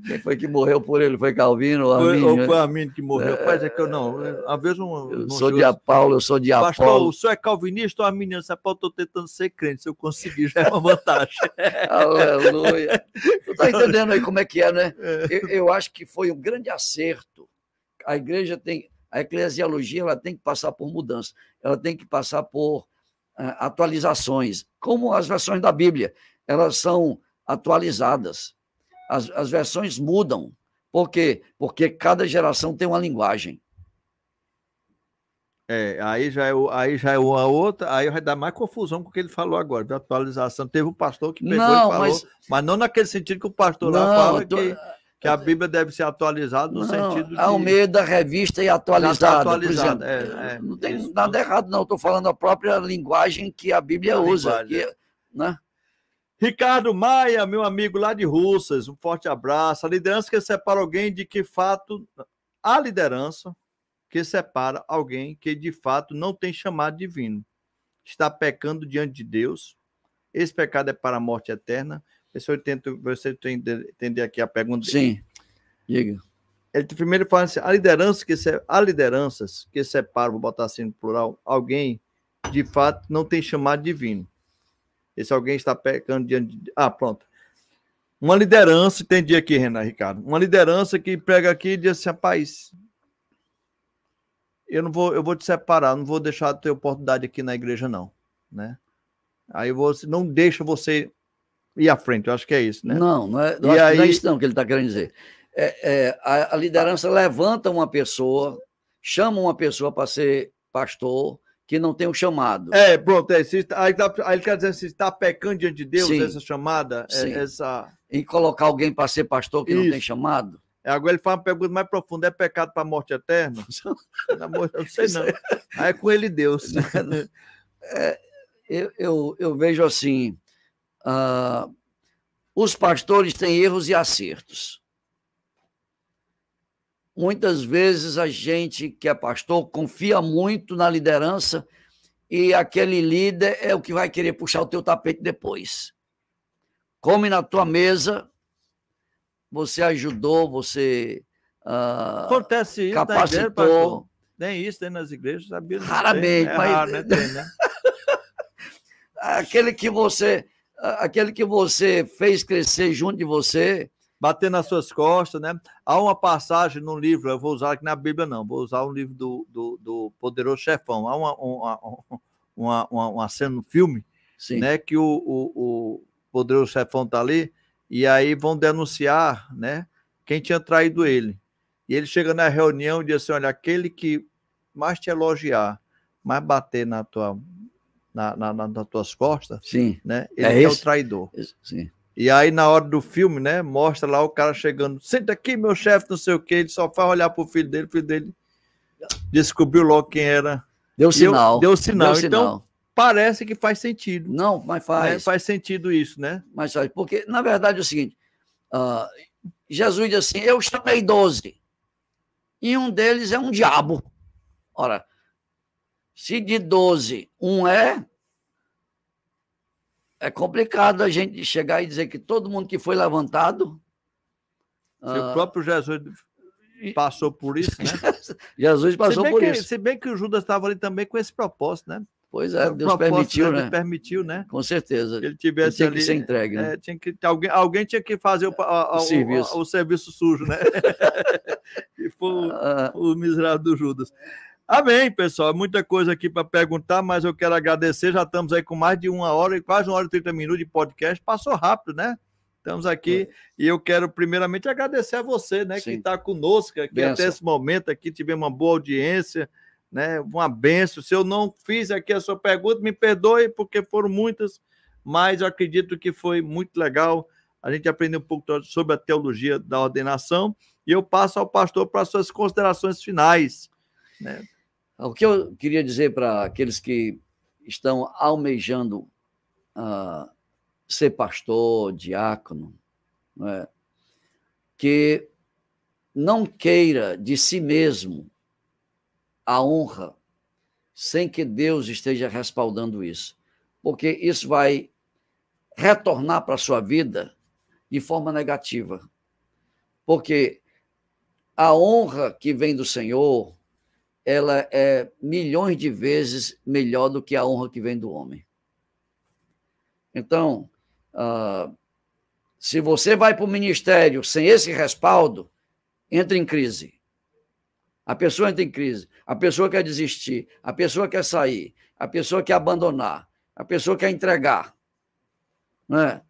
Quem foi que morreu por ele? Foi Calvino ou Armínio? Ou foi Armínio que morreu? Mas é que eu não. Às vezes eu sou de Apolo, eu sou de Apolo. Pastor, o senhor é calvinista ou arminiano? Se eu estou tentando ser crente, se eu conseguir, já é uma vantagem. Aleluia. Tu está entendendo aí como é que é, né? Eu acho que foi um grande acerto. A igreja tem, a eclesiologia, ela tem que passar por mudança, ela tem que passar por atualizações, como as versões da Bíblia, elas são atualizadas, as versões mudam. Por quê? Porque cada geração tem uma linguagem. Aí já é uma outra, aí vai dar mais confusão com o que ele falou agora, de atualização. Teve um pastor que pegou e falou, mas não naquele sentido que o pastor lá fala que a Bíblia deve ser atualizada no sentido de... Almeida, revista e atualizada. Atualizada, não tem nada errado, não. Estou falando a própria linguagem que a Bíblia usa. Né? Ricardo Maia, meu amigo lá de Russas, um forte abraço. A liderança que separa alguém de que fato... A liderança que separa alguém que de fato não tem chamado divino. Está pecando diante de Deus. Esse pecado é para a morte eterna. Você entender aqui a pergunta. Sim, diga. Ele primeiro fala assim, há lideranças que separam, vou botar assim no plural, alguém de fato não tem chamado divino. Esse alguém está pecando diante de... pronto. Uma liderança, entendi aqui, Ricardo, uma liderança que prega aqui e diz assim, rapaz, eu vou te separar, não vou deixar ter oportunidade aqui na igreja não, né? Aí você não deixa você ir à frente, eu acho que é isso, né? Não é isso não que ele está querendo dizer. A liderança levanta uma pessoa, chama uma pessoa para ser pastor, que não tem um chamado. Pronto, aí ele quer dizer, se está pecando diante de Deus, sim, essa chamada, E colocar alguém para ser pastor que não tem chamado? Agora ele faz uma pergunta mais profunda, é pecado para a morte eterna? Eu não sei não. Aí é com ele Deus. Eu vejo assim, os pastores têm erros e acertos. Muitas vezes a gente que é pastor confia muito na liderança e aquele líder é o que vai querer puxar o teu tapete depois. Come na tua mesa, você ajudou, você acontece isso capacitou. Na igreja, pastor. Nem isso tem nas igrejas, sabia? Raramente, mas... raro, né? Tem, né? Aquele que você fez crescer junto de você, bater nas suas costas, né? Há uma passagem num livro, eu vou usar aqui na Bíblia não, vou usar um livro do Poderoso Chefão. Há uma cena no filme, Sim. né, que o poderoso chefão está ali, e aí vão denunciar, né, quem tinha traído ele. E ele chega na reunião e diz assim, olha, aquele que mais te elogiar, mais bater nas tuas costas, Sim. né, ele é o traidor. Sim. E aí, na hora do filme, né, mostra lá o cara chegando, senta aqui, meu chefe, não sei o quê, ele só faz olhar pro filho dele descobriu logo quem era. Deu sinal. Deu sinal. Deu então, sinal. parece que faz sentido. Não, mas faz. Né? Faz sentido isso, né? Mas faz, porque, na verdade, é o seguinte, Jesus diz assim, eu chamei 12, e um deles é um diabo. Ora, se de 12 um é complicado a gente chegar e dizer que todo mundo que foi levantado... Se o próprio Jesus passou por isso, né? Jesus passou por isso. Se bem que o Judas estava ali também com esse propósito, né? Pois é, Deus permitiu, né? Permitiu, né? Com certeza. Que ele tivesse tinha ali, que ser entregue, né? Alguém tinha que fazer o serviço sujo, né? E foi o miserável do Judas. Amém, pessoal. Muita coisa aqui para perguntar, mas eu quero agradecer. Já estamos aí com mais de 1 hora, quase 1 hora e 30 minutos de podcast. Passou rápido, né? Estamos aqui e eu quero primeiramente agradecer a você, né, que está conosco aqui até esse momento aqui, tivemos uma boa audiência, né, uma bênção. Se eu não fiz aqui a sua pergunta, me perdoe, porque foram muitas, mas eu acredito que foi muito legal. A gente aprendeu um pouco sobre a teologia da ordenação e eu passo ao pastor para as suas considerações finais, né? O que eu queria dizer para aqueles que estão almejando ser pastor, diácono, né, que não queira de si mesmo a honra sem que Deus esteja respaldando isso, porque isso vai retornar para a sua vida de forma negativa, porque a honra que vem do Senhor, ela é milhões de vezes melhor do que a honra que vem do homem. Então, se você vai para o ministério sem esse respaldo, entra em crise. A pessoa entra em crise, a pessoa quer desistir, a pessoa quer sair, a pessoa quer abandonar, a pessoa quer entregar, né?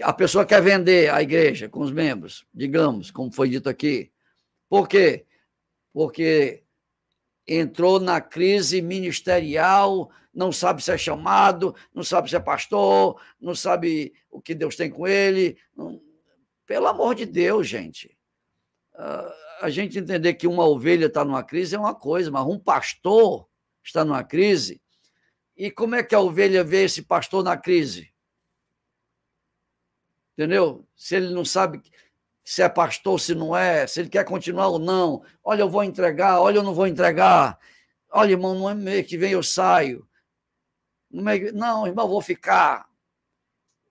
A pessoa quer vender a igreja com os membros, digamos, como foi dito aqui. Por quê? Porque entrou na crise ministerial, não sabe se é chamado, não sabe se é pastor, não sabe o que Deus tem com ele. Pelo amor de Deus, gente. A gente entender que uma ovelha está numa crise é uma coisa, mas um pastor está numa crise. E como é que a ovelha vê esse pastor na crise? Entendeu? Se ele não sabe se é pastor, se não é, se ele quer continuar ou não. Olha, eu vou entregar, olha, eu não vou entregar. Olha, irmão, no mês que vem eu saio. Não, irmão, eu vou ficar.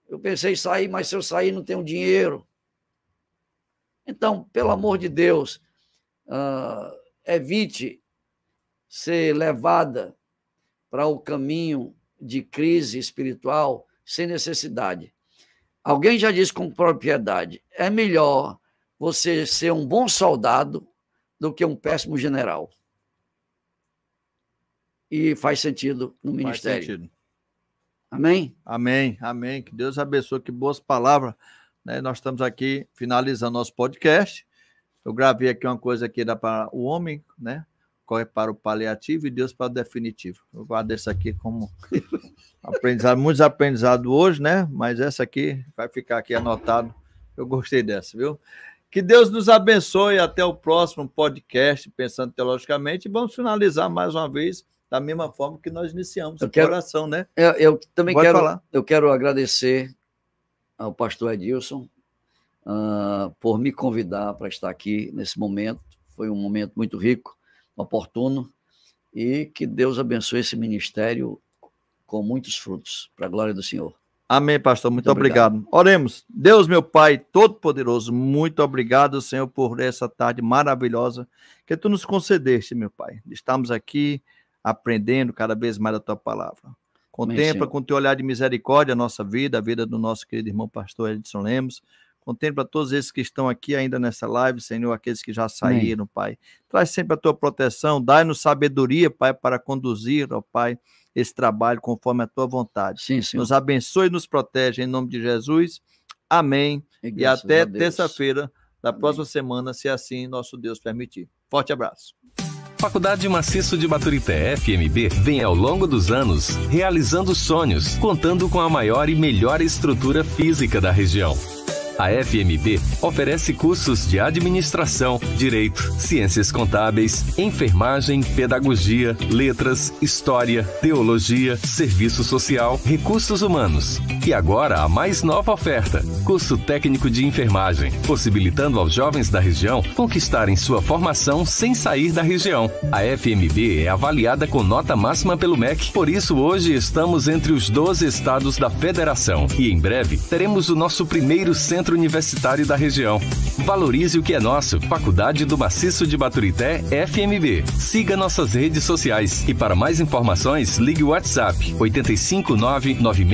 Eu pensei em sair, mas se eu sair não tenho dinheiro. Então, pelo amor de Deus, evite ser levada para o caminho de crise espiritual sem necessidade. Alguém já disse com propriedade, é melhor você ser um bom soldado do que um péssimo general. E faz sentido no ministério. Faz sentido. Amém? Amém, amém. Que Deus abençoe, que boas palavras. Né? Nós estamos aqui finalizando nosso podcast. Eu gravei aqui uma coisa que dá para o homem, né? Corre para o paliativo e Deus para o definitivo. Eu guardo essa aqui como aprendizado, muitos aprendizados hoje, né? Mas essa aqui vai ficar aqui anotado. Eu gostei dessa, viu? Que Deus nos abençoe. Até o próximo podcast, Pensando Teologicamente. E vamos finalizar mais uma vez da mesma forma que nós iniciamos o coração, né? Eu também quero agradecer ao pastor Edilson por me convidar para estar aqui nesse momento. Foi um momento muito rico, oportuno, e que Deus abençoe esse ministério com muitos frutos, para a glória do Senhor. Amém, pastor, muito obrigado. Oremos. Deus, meu Pai Todo-Poderoso, muito obrigado, Senhor, por essa tarde maravilhosa que Tu nos concedeste, meu Pai. Estamos aqui aprendendo cada vez mais a Tua palavra. Contempla com Teu olhar de misericórdia a nossa vida, a vida do nosso querido irmão pastor Edson Lemos. Contempla todos esses que estão aqui ainda nessa live, Senhor, aqueles que já saíram, Pai. Traz sempre a tua proteção, dai-nos sabedoria, Pai, para conduzir, ó Pai, esse trabalho conforme a tua vontade. Sim, Senhor. Nos abençoe e nos protege, em nome de Jesus. Amém. E até terça-feira da próxima semana, se assim nosso Deus permitir. Forte abraço. Faculdade Maciço de Baturité, FMB, vem ao longo dos anos realizando sonhos, contando com a maior e melhor estrutura física da região. A FMB oferece cursos de administração, direito, ciências contábeis, enfermagem, pedagogia, letras, história, teologia, serviço social, recursos humanos. E agora a mais nova oferta, curso técnico de enfermagem, possibilitando aos jovens da região conquistarem sua formação sem sair da região. A FMB é avaliada com nota máxima pelo MEC, por isso hoje estamos entre os 12 estados da federação e em breve teremos o nosso primeiro centro universitário da região. Valorize o que é nosso. Faculdade do Maciço de Baturité, FMB. Siga nossas redes sociais e para mais informações ligue o WhatsApp 85996